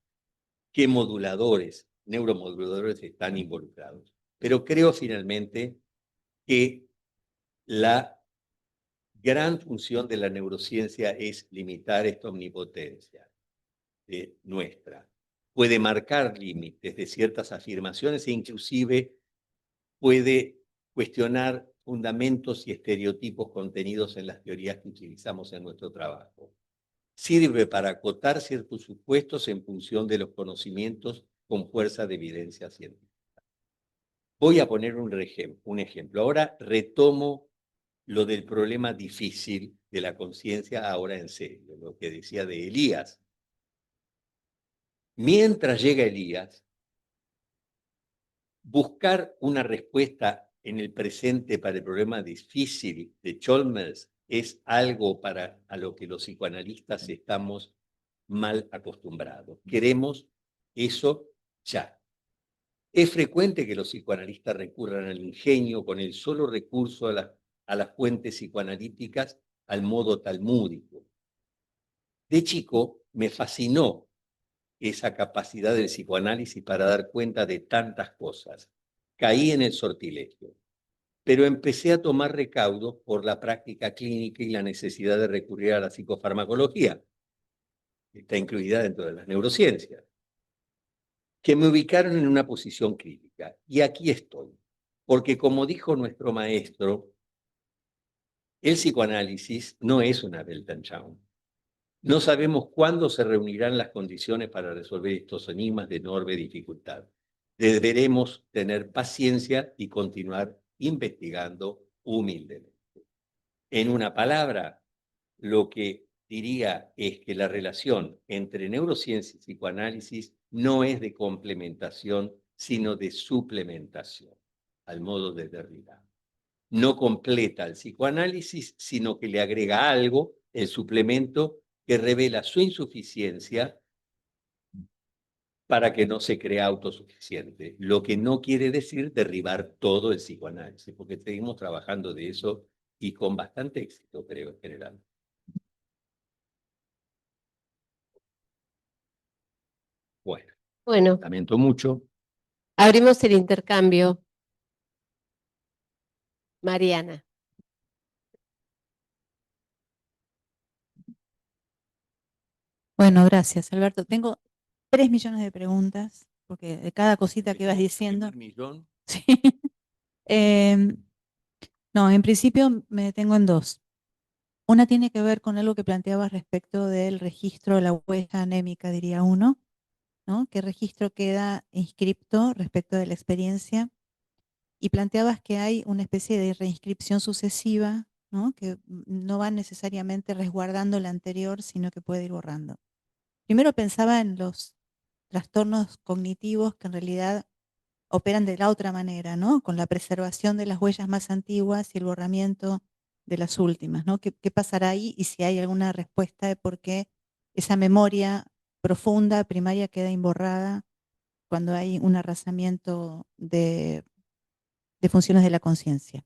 qué moduladores, neuromoduladores están involucrados. Pero creo finalmente que la gran función de la neurociencia es limitar esta omnipotencia nuestra. Puede marcar límites de ciertas afirmaciones e inclusive puede cuestionar fundamentos y estereotipos contenidos en las teorías que utilizamos en nuestro trabajo. Sirve para acotar ciertos supuestos en función de los conocimientos con fuerza de evidencia científica. Voy a poner un ejemplo. Ahora retomo lo del problema difícil de la conciencia, ahora en serio, lo que decía de Elías. Mientras llega Elías, buscar una respuesta en el presente para el problema difícil de Chalmers es algo a lo que los psicoanalistas estamos mal acostumbrados. Queremos eso ya. Es frecuente que los psicoanalistas recurran al ingenio con el solo recurso a las fuentes psicoanalíticas al modo talmúdico. De chico me fascinó esa capacidad del psicoanálisis para dar cuenta de tantas cosas. Caí en el sortilegio, pero empecé a tomar recaudo por la práctica clínica y la necesidad de recurrir a la psicofarmacología. Está incluida dentro de las neurociencias, que me ubicaron en una posición crítica. Y aquí estoy, porque como dijo nuestro maestro, el psicoanálisis no es una Weltanschauung. No sabemos cuándo se reunirán las condiciones para resolver estos enigmas de enorme dificultad. Deberemos tener paciencia y continuar investigando humildemente. En una palabra, lo que diría es que la relación entre neurociencia y psicoanálisis no es de complementación, sino de suplementación, al modo de Derrida. No completa el psicoanálisis, sino que le agrega algo, el suplemento, que revela su insuficiencia para que no se crea autosuficiente. Lo que no quiere decir derribar todo el psicoanálisis, porque seguimos trabajando de eso y con bastante éxito, creo, en general. Bueno, Lamento mucho. abrimos el intercambio. Mariana. Bueno, gracias, Alberto. Tengo 3 millones de preguntas, porque de cada cosita que vas diciendo. ¿1 millón? Sí. No, en principio me detengo en 2. Una tiene que ver con algo que planteabas respecto del registro de la huella anémica, diría uno, ¿no? ¿Qué registro queda inscripto respecto de la experiencia? Y planteabas que hay una especie de reinscripción sucesiva, ¿no? Que no va necesariamente resguardando la anterior, sino que puede ir borrando. Primero pensaba en los trastornos cognitivos que en realidad operan de la otra manera, ¿no? Con la preservación de las huellas más antiguas y el borramiento de las últimas, ¿no? ¿Qué pasará ahí? Y si hay alguna respuesta de por qué esa memoria profunda, primaria, queda imborrada cuando hay un arrasamiento de funciones de la conciencia.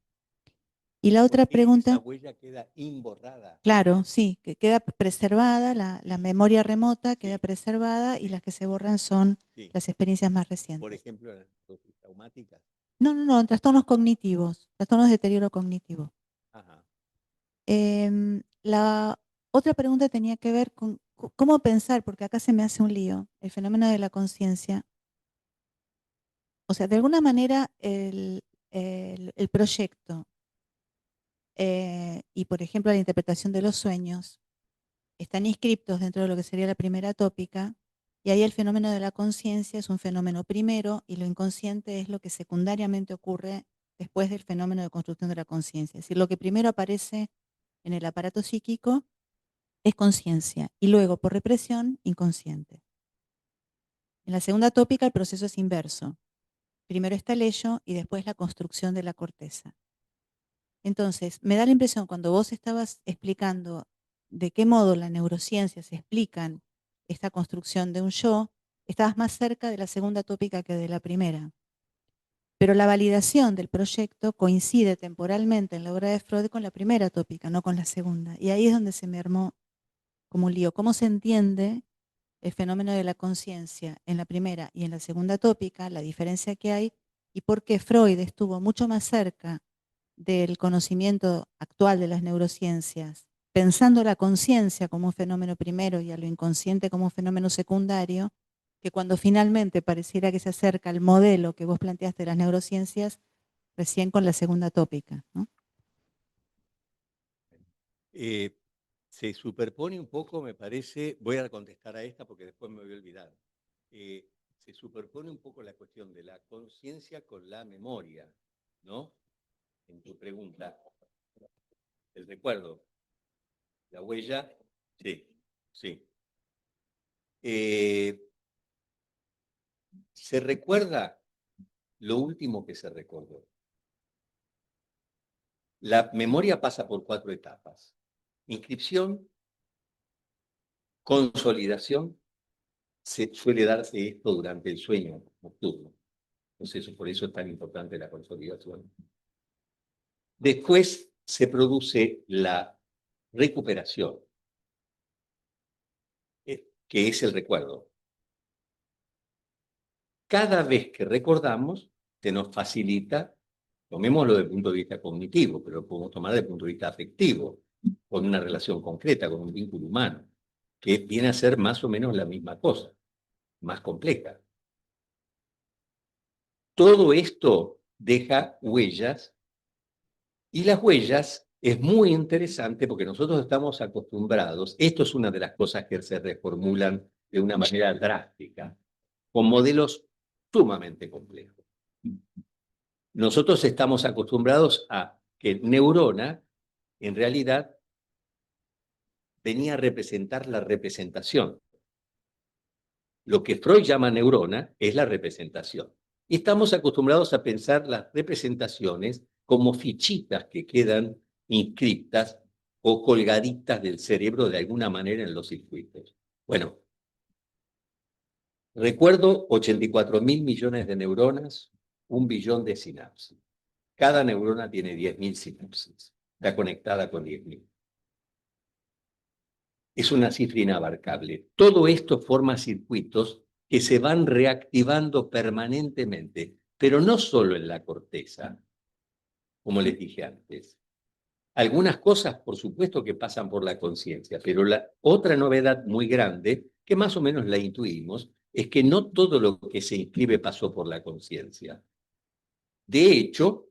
Y la otra pregunta... Esa huella queda imborrada. Claro, sí, que queda preservada, la memoria remota queda preservada y las que se borran son las experiencias más recientes. Por ejemplo, las traumáticas. No, trastornos cognitivos, trastornos de deterioro cognitivo. Ajá. La otra pregunta tenía que ver con cómo pensar, porque acá se me hace un lío, el fenómeno de la conciencia. O sea, de alguna manera el proyecto y, por ejemplo, la interpretación de los sueños están inscriptos dentro de lo que sería la primera tópica, y ahí el fenómeno de la conciencia es un fenómeno primero y lo inconsciente es lo que secundariamente ocurre después del fenómeno de construcción de la conciencia. Es decir, lo que primero aparece en el aparato psíquico es conciencia y luego, por represión, inconsciente. En la segunda tópica el proceso es inverso. Primero está el ello y después la construcción de la corteza. Entonces, me da la impresión cuando vos estabas explicando de qué modo las neurociencias explican esta construcción de un yo, estabas más cerca de la segunda tópica que de la primera. Pero la validación del proyecto coincide temporalmente en la obra de Freud con la primera tópica, no con la segunda. Y ahí es donde se me armó como un lío. ¿Cómo se entiende el fenómeno de la conciencia en la primera y en la segunda tópica, la diferencia que hay, y por qué Freud estuvo mucho más cerca del conocimiento actual de las neurociencias, pensando la conciencia como un fenómeno primero y a lo inconsciente como un fenómeno secundario, que cuando finalmente pareciera que se acerca al modelo que vos planteaste de las neurociencias, recién con la segunda tópica, ¿no? Se superpone un poco, me parece, voy a contestar a esta porque después me voy a olvidar. Se superpone un poco la cuestión de la conciencia con la memoria, ¿no? En tu pregunta. El recuerdo, la huella, sí, sí. Se recuerda lo último que se recordó. La memoria pasa por 4 etapas. Inscripción, consolidación, se suele darse esto durante el sueño nocturno. Entonces, por eso es tan importante la consolidación. Después se produce la recuperación, que es el recuerdo. Cada vez que recordamos, se nos facilita, tomémoslo desde el punto de vista cognitivo, pero lo podemos tomar desde el punto de vista afectivo, con una relación concreta, con un vínculo humano, que viene a ser más o menos la misma cosa, más compleja. Todo esto deja huellas, y las huellas es muy interesante porque nosotros estamos acostumbrados, esto es una de las cosas que se reformulan de una manera drástica, con modelos sumamente complejos. Nosotros estamos acostumbrados a que neurona, en realidad, venía a representar la representación. Lo que Freud llama neurona es la representación. Y estamos acostumbrados a pensar las representaciones como fichitas que quedan inscritas o colgaditas del cerebro de alguna manera en los circuitos. Bueno, recuerdo 84.000 millones de neuronas, 1 billón de sinapsis. Cada neurona tiene 10.000 sinapsis. Está conectada con 10.000. Es una cifra inabarcable. Todo esto forma circuitos que se van reactivando permanentemente, pero no solo en la corteza, como les dije antes. Algunas cosas, por supuesto, que pasan por la conciencia, pero la otra novedad muy grande, que más o menos la intuimos, es que no todo lo que se inscribe pasó por la conciencia. De hecho,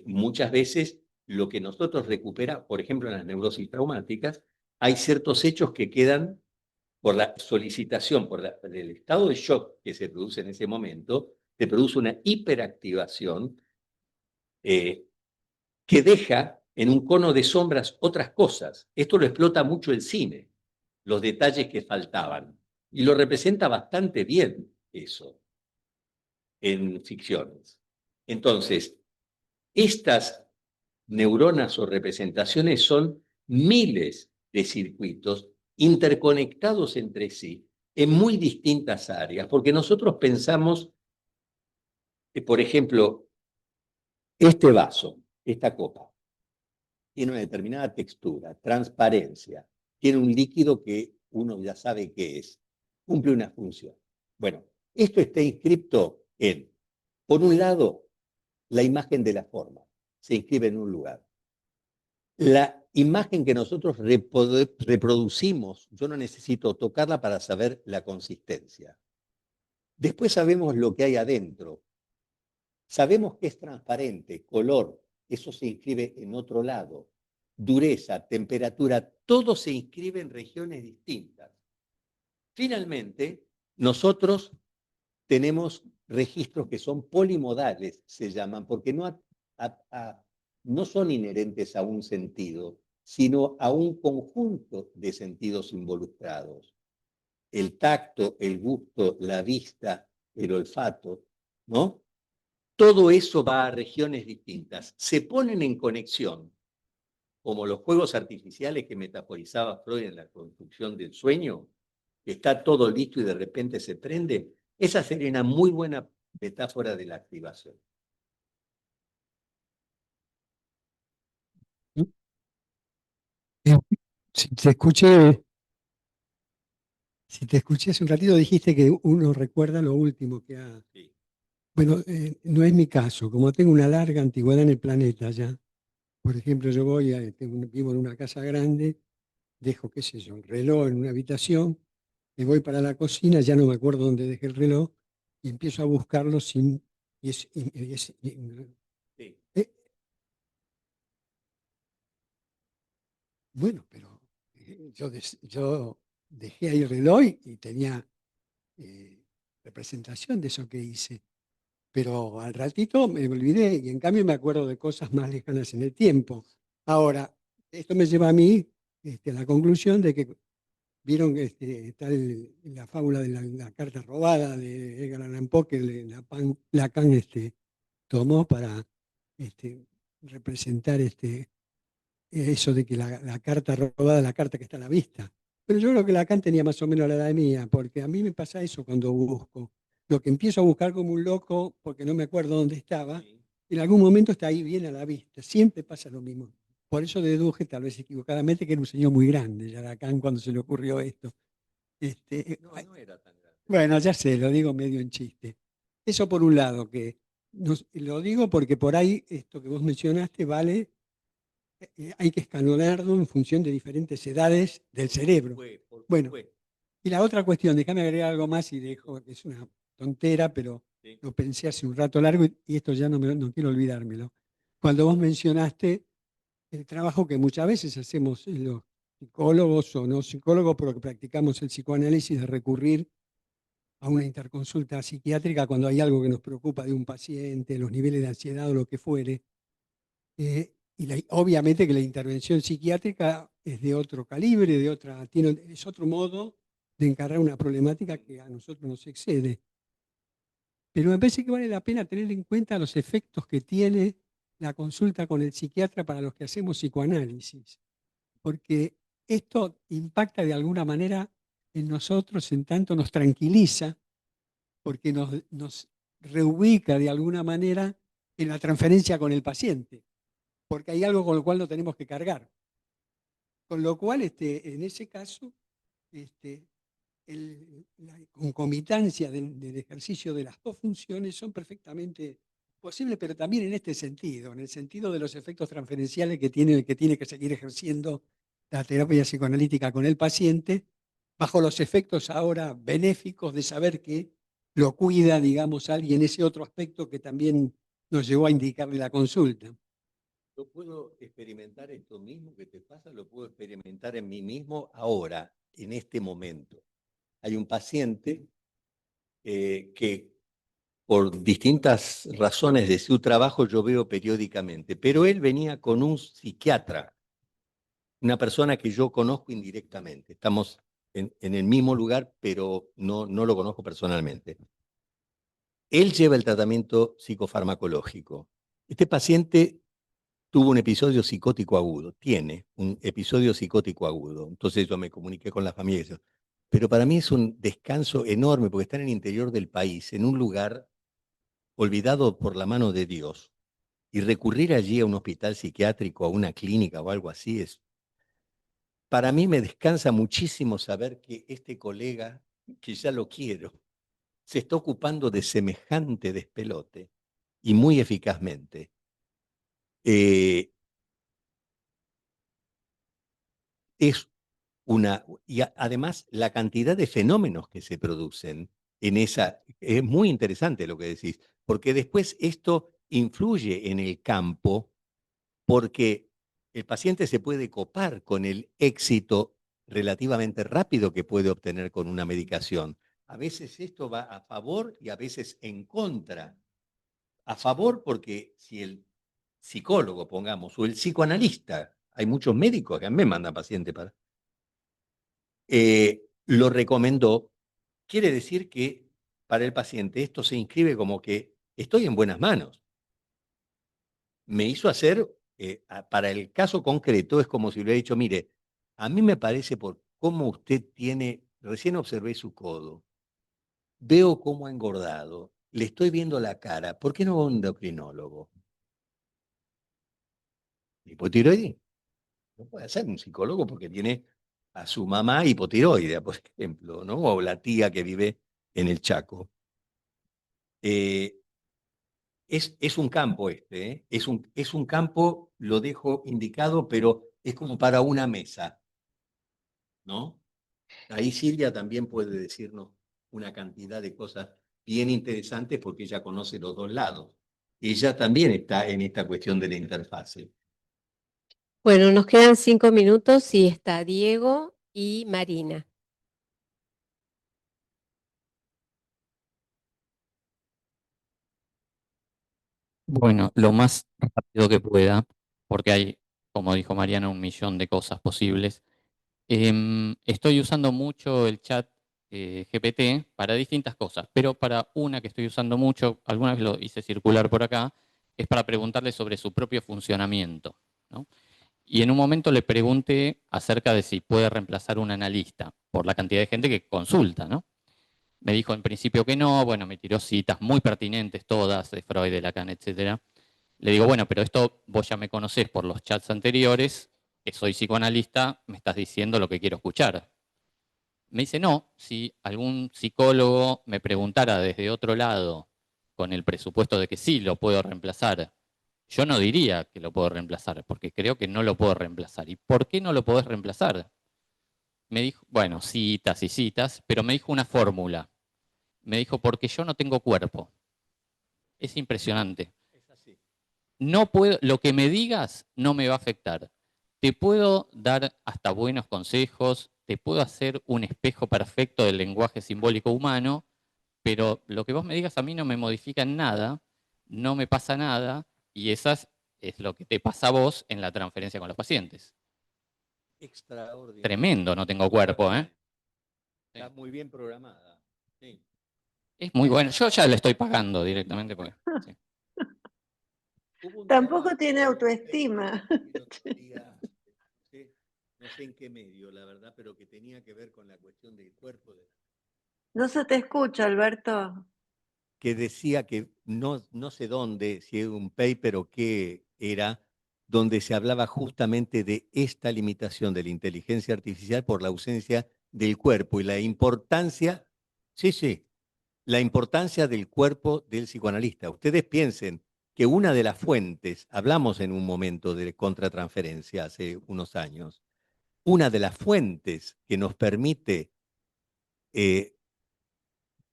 muchas veces lo que nosotros recuperamos, por ejemplo, en las neurosis traumáticas, hay ciertos hechos que quedan por la solicitación, por el estado de shock que se produce en ese momento, se produce una hiperactivación que deja en un cono de sombras otras cosas. Esto lo explota mucho el cine, los detalles que faltaban, y lo representa bastante bien eso en ficciones. Entonces, estas neuronas o representaciones son miles de circuitos interconectados entre sí en muy distintas áreas, porque nosotros pensamos, por ejemplo, este vaso, esta copa, tiene una determinada textura, transparencia, tiene un líquido que uno ya sabe qué es, cumple una función. Bueno, esto está inscrito en, por un lado, la imagen de la forma, se inscribe en un lugar. La imagen que nosotros reproducimos, yo no necesito tocarla para saber la consistencia. Después sabemos lo que hay adentro. Sabemos que es transparente, color, eso se inscribe en otro lado. Dureza, temperatura, todo se inscribe en regiones distintas. Finalmente, nosotros tenemos registros que son polimodales, se llaman, porque no son inherentes a un sentido, sino a un conjunto de sentidos involucrados. El tacto, el gusto, la vista, el olfato, ¿no? Todo eso va a regiones distintas. Se ponen en conexión, como los juegos artificiales que metaforizaba Freud en la construcción del sueño, que está todo listo y de repente se prende. Esa sería una muy buena metáfora de la activación. Si te escuché hace un ratito, dijiste que uno recuerda lo último que ha... Sí. Bueno, no es mi caso. Como tengo una larga antigüedad en el planeta ya, por ejemplo, yo vivo en una casa grande, dejo, qué sé yo, un reloj en una habitación, me voy para la cocina, ya no me acuerdo dónde dejé el reloj, y empiezo a buscarlo sin... Sí. Bueno, pero yo dejé ahí el reloj y tenía representación de eso que hice. Pero al ratito me olvidé y en cambio me acuerdo de cosas más lejanas en el tiempo. Ahora, esto me lleva a mí a la conclusión de que vieron que la fábula de la carta robada de Edgar Allan Poe que Lacan tomó para representar eso de que la carta robada es la carta que está a la vista. Pero yo creo que Lacan tenía más o menos la edad mía, porque a mí me pasa eso cuando busco. Lo que empiezo a buscar como un loco, porque no me acuerdo dónde estaba, Sí. en algún momento está ahí bien a la vista. Siempre pasa lo mismo. Por eso deduje, tal vez equivocadamente, que era un señor muy grande, ya Lacan, cuando se le ocurrió esto. No, no era tan grande. Bueno, ya sé, lo digo medio en chiste. Eso por un lado, que lo digo porque por ahí esto que vos mencionaste vale, hay que escalonarlo en función de diferentes edades del cerebro. Por Bueno, supuesto. y la otra cuestión, déjame agregar algo más y dejo, que es una tontera, pero Sí. lo pensé hace un rato largo y esto ya no quiero olvidármelo. Cuando vos mencionaste el trabajo que muchas veces hacemos los psicólogos o no psicólogos, pero que practicamos el psicoanálisis de recurrir a una interconsulta psiquiátrica cuando hay algo que nos preocupa de un paciente, los niveles de ansiedad o lo que fuere. Obviamente que la intervención psiquiátrica es de otro calibre, es otro modo de encarar una problemática que a nosotros nos excede. Pero me parece que vale la pena tener en cuenta los efectos que tiene la consulta con el psiquiatra para los que hacemos psicoanálisis, porque esto impacta de alguna manera en nosotros, en tanto nos tranquiliza, porque nos reubica de alguna manera en la transferencia con el paciente, porque hay algo con lo cual no tenemos que cargar. Con lo cual, en ese caso, la concomitancia del ejercicio de las dos funciones son perfectamente posibles, pero también en este sentido, en el sentido de los efectos transferenciales que tiene que seguir ejerciendo la terapia psicoanalítica con el paciente, bajo los efectos ahora benéficos de saber que lo cuida, digamos, alguien, ese otro aspecto que también nos llevó a indicarle la consulta. Yo puedo experimentar esto mismo que te pasa, lo puedo experimentar en mí mismo ahora, en este momento. Hay un paciente que por distintas razones de su trabajo yo veo periódicamente, pero él venía con un psiquiatra, una persona que yo conozco indirectamente. Estamos en el mismo lugar, pero no lo conozco personalmente. Él lleva el tratamiento psicofarmacológico. Este paciente tuvo un episodio psicótico agudo, tiene un episodio psicótico agudo. Entonces yo me comuniqué con la familia y eso. Pero para mí es un descanso enorme porque está en el interior del país, en un lugar olvidado por la mano de Dios. Y recurrir allí a un hospital psiquiátrico, a una clínica o algo así, para mí me descansa muchísimo saber que este colega, que ya lo quiero, se está ocupando de semejante despelote y muy eficazmente. Además, la cantidad de fenómenos que se producen en esa, es muy interesante lo que decís, porque después esto influye en el campo, porque el paciente se puede copar con el éxito relativamente rápido que puede obtener con una medicación. A veces esto va a favor y a veces en contra. A favor porque si el psicólogo, pongamos, o el psicoanalista, hay muchos médicos que a mí me mandan pacientes para lo recomendó, quiere decir que para el paciente esto se inscribe como que estoy en buenas manos. Me hizo hacer, para el caso concreto, es como si le hubiera dicho, mire, a mí me parece por cómo usted tiene, recién observé su codo, veo cómo ha engordado, le estoy viendo la cara, ¿por qué no va a un endocrinólogo? Hipotiroidismo. No puede ser un psicólogo porque tiene a su mamá hipotiroidea, por ejemplo, ¿no? O la tía que vive en el Chaco. Es un campo este, ¿eh? Es un campo, lo dejo indicado, pero es como para una mesa, ¿no? Ahí Silvia también puede decirnos una cantidad de cosas bien interesantes porque ella conoce los dos lados. Ella también está en esta cuestión de la interfase. Bueno, nos quedan 5 minutos y está Diego y Marina. Bueno, lo más rápido que pueda, porque hay, como dijo Mariana, 1.000.000 de cosas posibles. Estoy usando mucho el chat GPT para distintas cosas, pero para una que estoy usando mucho, alguna vez lo hice circular por acá, es para preguntarle sobre su propio funcionamiento, ¿no? Y en un momento le pregunté acerca de si puede reemplazar un analista por la cantidad de gente que consulta, ¿no? Me dijo en principio que no, bueno, me tiró citas muy pertinentes todas, de Freud, de Lacan, etcétera. Le digo, bueno, pero esto vos ya me conocés por los chats anteriores, que soy psicoanalista, me estás diciendo lo que quiero escuchar. Me dice, no, si algún psicólogo me preguntara desde otro lado, con el presupuesto de que sí lo puedo reemplazar, yo no diría que lo puedo reemplazar, porque creo que no lo puedo reemplazar. ¿Y por qué no lo podés reemplazar? Me dijo, bueno, citas y citas, pero me dijo una fórmula. Me dijo, porque yo no tengo cuerpo. Es impresionante. Es así. No puedo, lo que me digas no me va a afectar. Te puedo dar hasta buenos consejos, te puedo hacer un espejo perfecto del lenguaje simbólico humano, pero lo que vos me digas a mí no me modifica en nada, no me pasa nada, y esas es lo que te pasa a vos en la transferencia con los pacientes. Extraordinario. Tremendo, no tengo cuerpo, ¿eh? Está muy bien programada. Sí. Es muy bueno. Yo ya le estoy pagando directamente porque. Sí. Hubo un Tampoco trabajo tiene en autoestima. el otro día, no sé en qué medio, la verdad, pero que tenía que ver con la cuestión del cuerpo. No se te escucha, Alberto. Que decía que no sé dónde, si es un paper o qué era, donde se hablaba justamente de esta limitación de la inteligencia artificial por la ausencia del cuerpo y la importancia, sí, la importancia del cuerpo del psicoanalista. Ustedes piensen que una de las fuentes, hablamos en un momento de contratransferencia hace unos años, una de las fuentes que nos permite eh,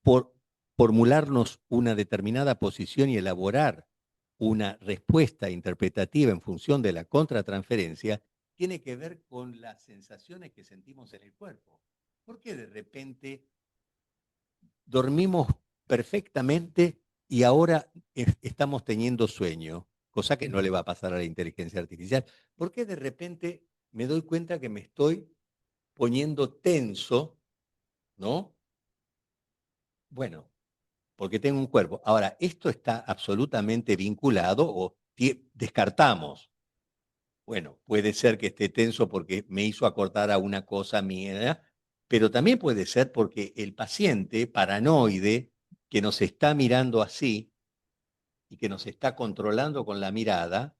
por formularnos una determinada posición y elaborar una respuesta interpretativa en función de la contratransferencia, tiene que ver con las sensaciones que sentimos en el cuerpo. ¿Por qué de repente dormimos perfectamente y ahora estamos teniendo sueño? Cosa que no le va a pasar a la inteligencia artificial. ¿Por qué de repente me doy cuenta que me estoy poniendo tenso, ¿no? Bueno, porque tengo un cuerpo. Ahora, esto está absolutamente vinculado o descartamos. Bueno, puede ser que esté tenso porque me hizo acordar a una cosa mía, pero también puede ser porque el paciente paranoide que nos está mirando así y que nos está controlando con la mirada,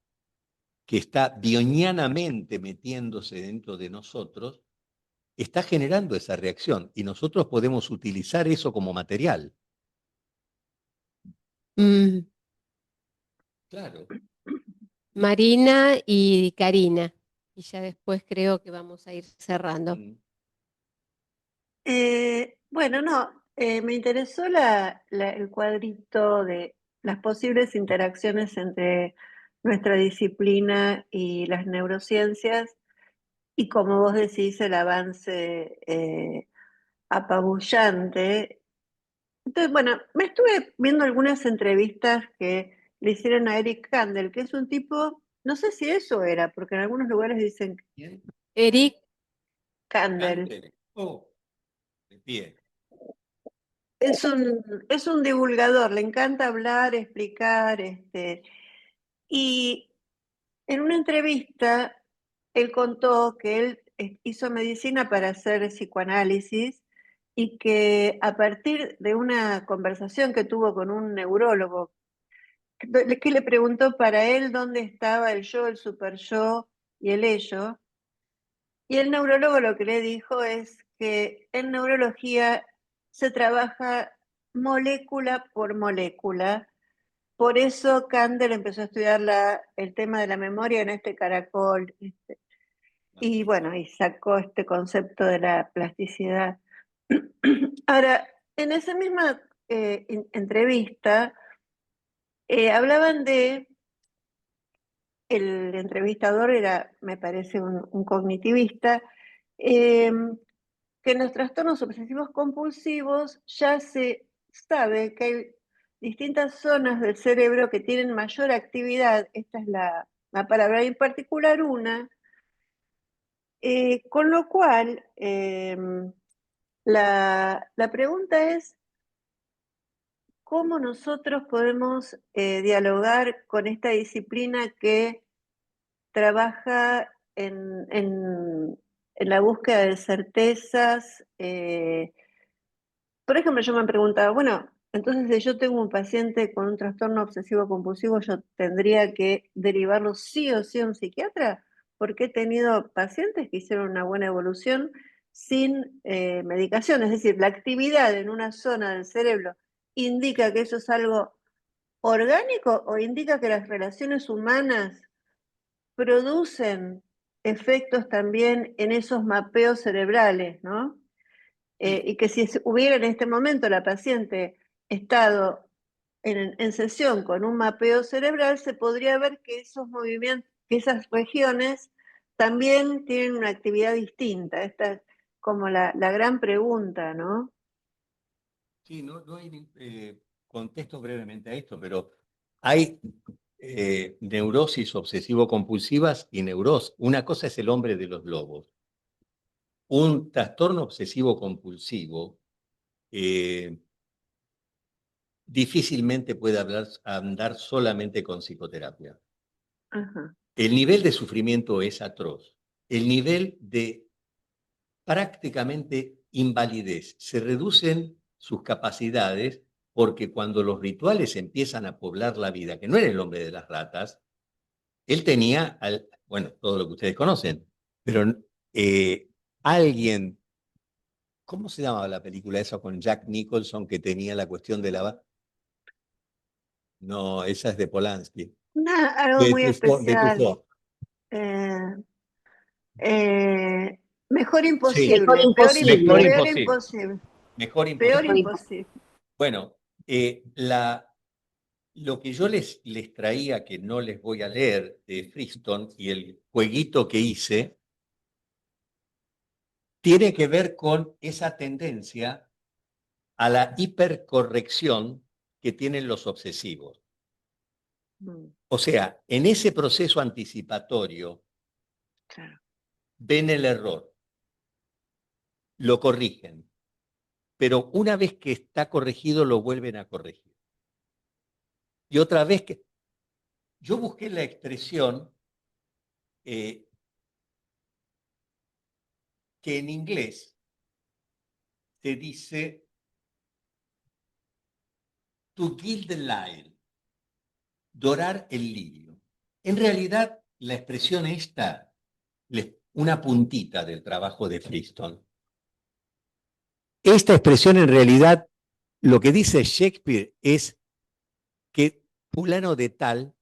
que está bionianamente metiéndose dentro de nosotros, está generando esa reacción y nosotros podemos utilizar eso como material. Claro. Marina y Karina. Y ya después creo que vamos a ir cerrando. Bueno, no, me interesó el cuadrito de las posibles interacciones entre nuestra disciplina y las neurociencias y como vos decís, el avance apabullante. Entonces, bueno, me estuve viendo algunas entrevistas que le hicieron a Eric Kandel, que es un tipo, no sé si eso era, porque en algunos lugares dicen ¿Quién? Eric, Kandel. Candel. Oh, de pie. Es un divulgador, le encanta hablar, explicar, y en una entrevista él contó que él hizo medicina para hacer psicoanálisis y que a partir de una conversación que tuvo con un neurólogo, que le preguntó para él dónde estaba el yo, el super yo y el ello, y el neurólogo lo que le dijo es que en neurología se trabaja molécula por molécula. Por eso Kandel empezó a estudiar el tema de la memoria en este caracol. Y bueno, y sacó este concepto de la plasticidad. Ahora, en esa misma entrevista, hablaban de, el entrevistador era, me parece, un cognitivista, que en los trastornos obsesivos compulsivos ya se sabe que hay distintas zonas del cerebro que tienen mayor actividad, esta es la palabra, y en particular una, con lo cual la pregunta es, ¿cómo nosotros podemos dialogar con esta disciplina que trabaja en la búsqueda de certezas? Por ejemplo, yo me preguntaba, bueno, entonces si yo tengo un paciente con un trastorno obsesivo compulsivo, yo tendría que derivarlo sí o sí a un psiquiatra, porque he tenido pacientes que hicieron una buena evolución sin medicación, es decir, la actividad en una zona del cerebro indica que eso es algo orgánico o indica que las relaciones humanas producen efectos también en esos mapeos cerebrales, ¿no? Y que si hubiera en este momento la paciente estado en sesión con un mapeo cerebral, se podría ver que esos movimientos, que esas regiones también tienen una actividad distinta. Esta es como la gran pregunta, ¿no? Sí, no hay, contesto brevemente a esto, pero hay neurosis obsesivo-compulsivas y neurosis. Una cosa es el hombre de los lobos. Un trastorno obsesivo-compulsivo difícilmente puede andar solamente con psicoterapia. Ajá. El nivel de sufrimiento es atroz. El nivel de prácticamente invalidez. Se reducen sus capacidades porque cuando los rituales empiezan a poblar la vida, que no era el hombre de las ratas, él tenía, bueno, todo lo que ustedes conocen, pero alguien, ¿cómo se llamaba la película esa con Jack Nicholson que tenía la cuestión de la... No, esa es de Polanski. Algo muy De especial. Truffaut. Mejor Sí, imposible, mejor peor imposible. imposible, Mejor peor imposible. imposible. Bueno, lo que yo les traía, que no les voy a leer, de Friston y el jueguito que hice, tiene que ver con esa tendencia a la hipercorrección que tienen los obsesivos. O sea, en ese proceso anticipatorio, Claro. ven el error, lo corrigen, pero una vez que está corregido lo vuelven a corregir. Y otra vez que... Yo busqué la expresión que en inglés se dice to gild the lily, dorar el lirio. En realidad, la expresión esta, una puntita del trabajo de Friston. Esta expresión en realidad, lo que dice Shakespeare es que fulano de tal,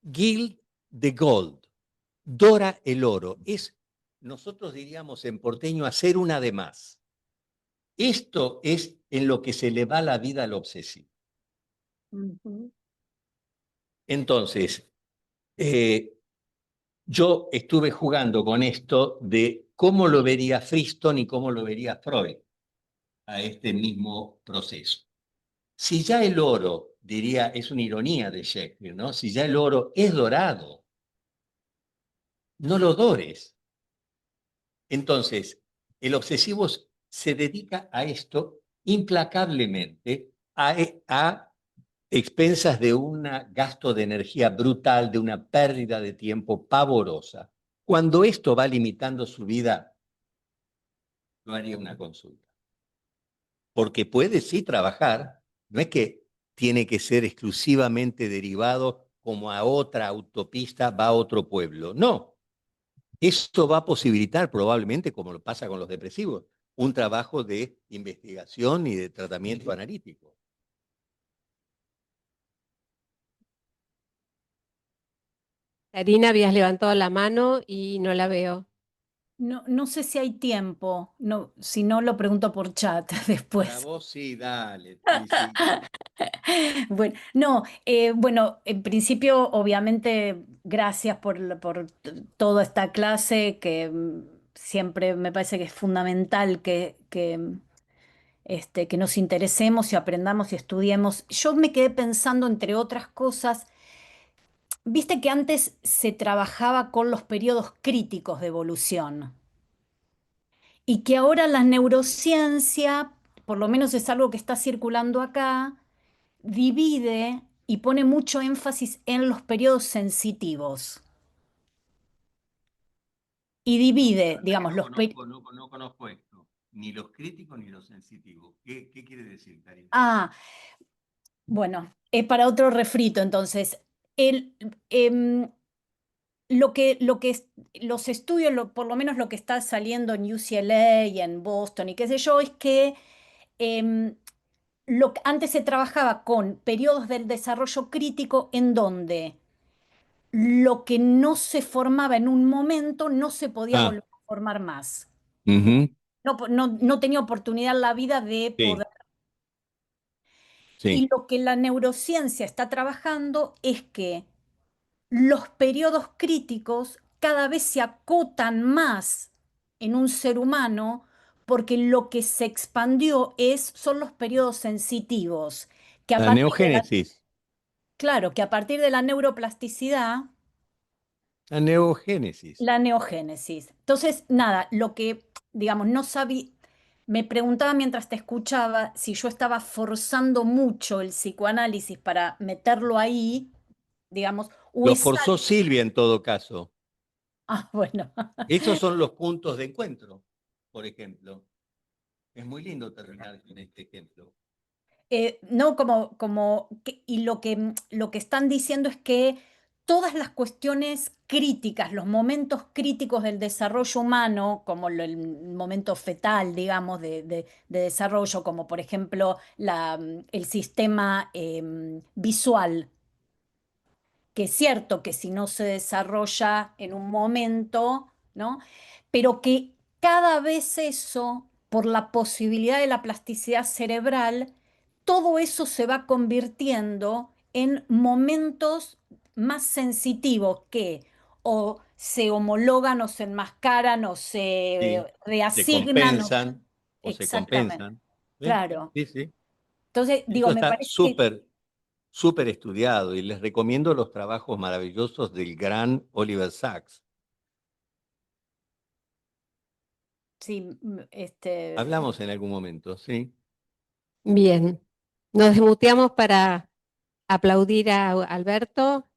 gild the gold, dora el oro. Es, nosotros diríamos en porteño, hacer una de más. Esto es en lo que se le va la vida al obsesivo. Entonces, yo estuve jugando con esto de cómo lo vería Friston y cómo lo vería Freud a este mismo proceso. Si ya el oro, diría, es una ironía de Shakespeare, ¿no? Si ya el oro es dorado, no lo dores. Entonces, el obsesivo se dedica a esto implacablemente, a expensas de un gasto de energía brutal, de una pérdida de tiempo pavorosa. Cuando esto va limitando su vida, no haría una consulta. Porque puede sí trabajar, no es que tiene que ser exclusivamente derivado como a otra autopista va a otro pueblo. No, esto va a posibilitar probablemente, como lo pasa con los depresivos, un trabajo de investigación y de tratamiento analítico. Karina, habías levantado la mano y no la veo. No sé si hay tiempo, no, si no lo pregunto por chat Para después. vos sí, dale. Sí, sí. Bueno, no, bueno, en principio, obviamente, gracias por toda esta clase que siempre me parece que es fundamental que nos interesemos y aprendamos y estudiemos. Yo me quedé pensando, entre otras cosas, viste que antes se trabajaba con los periodos críticos de evolución y que ahora la neurociencia, por lo menos es algo que está circulando acá, divide y pone mucho énfasis en los periodos sensitivos. Y divide, digamos, No conozco esto. Ni los críticos ni los sensitivos. ¿Qué quiere decir, Karina? Ah, bueno, es para otro refrito, entonces. El, em, los estudios, por lo menos lo que está saliendo en UCLA y en Boston y qué sé yo, es que em, antes se trabajaba con periodos del desarrollo crítico en donde lo que no se formaba en un momento no se podía Ah, volver a formar más. ujú, No tenía oportunidad en la vida de sí, poder. Y sí. lo que la neurociencia está trabajando es que los periodos críticos cada vez se acotan más en un ser humano porque lo que se expandió son los periodos sensitivos, que a La partir de neogénesis. claro, que a partir de la neuroplasticidad, La neogénesis. la neogénesis. Entonces, nada, lo que, digamos, no sabía, me preguntaba mientras te escuchaba si yo estaba forzando mucho el psicoanálisis para meterlo ahí, digamos, o Lo es forzó Silvia en todo caso. ah, bueno. Esos son los puntos de encuentro, por ejemplo. Es muy lindo terminar con este ejemplo. No, y lo que están diciendo es que todas las cuestiones críticas, los momentos críticos del desarrollo humano, como el momento fetal, digamos, de desarrollo, como por ejemplo el sistema visual, que es cierto que si no se desarrolla en un momento, ¿no? Pero que cada vez eso, por la posibilidad de la plasticidad cerebral, todo eso se va convirtiendo en momentos más sensitivos que o se homologan o se enmascaran o se Sí, se reasignan. compensan o se Exactamente, compensan. ¿Sí? claro. Sí, sí. Entonces, Esto digo, me está parece que súper estudiado y les recomiendo los trabajos maravillosos del gran Oliver Sacks. sí, Hablamos en algún momento, ¿sí? Bien, nos desmuteamos para aplaudir a Alberto.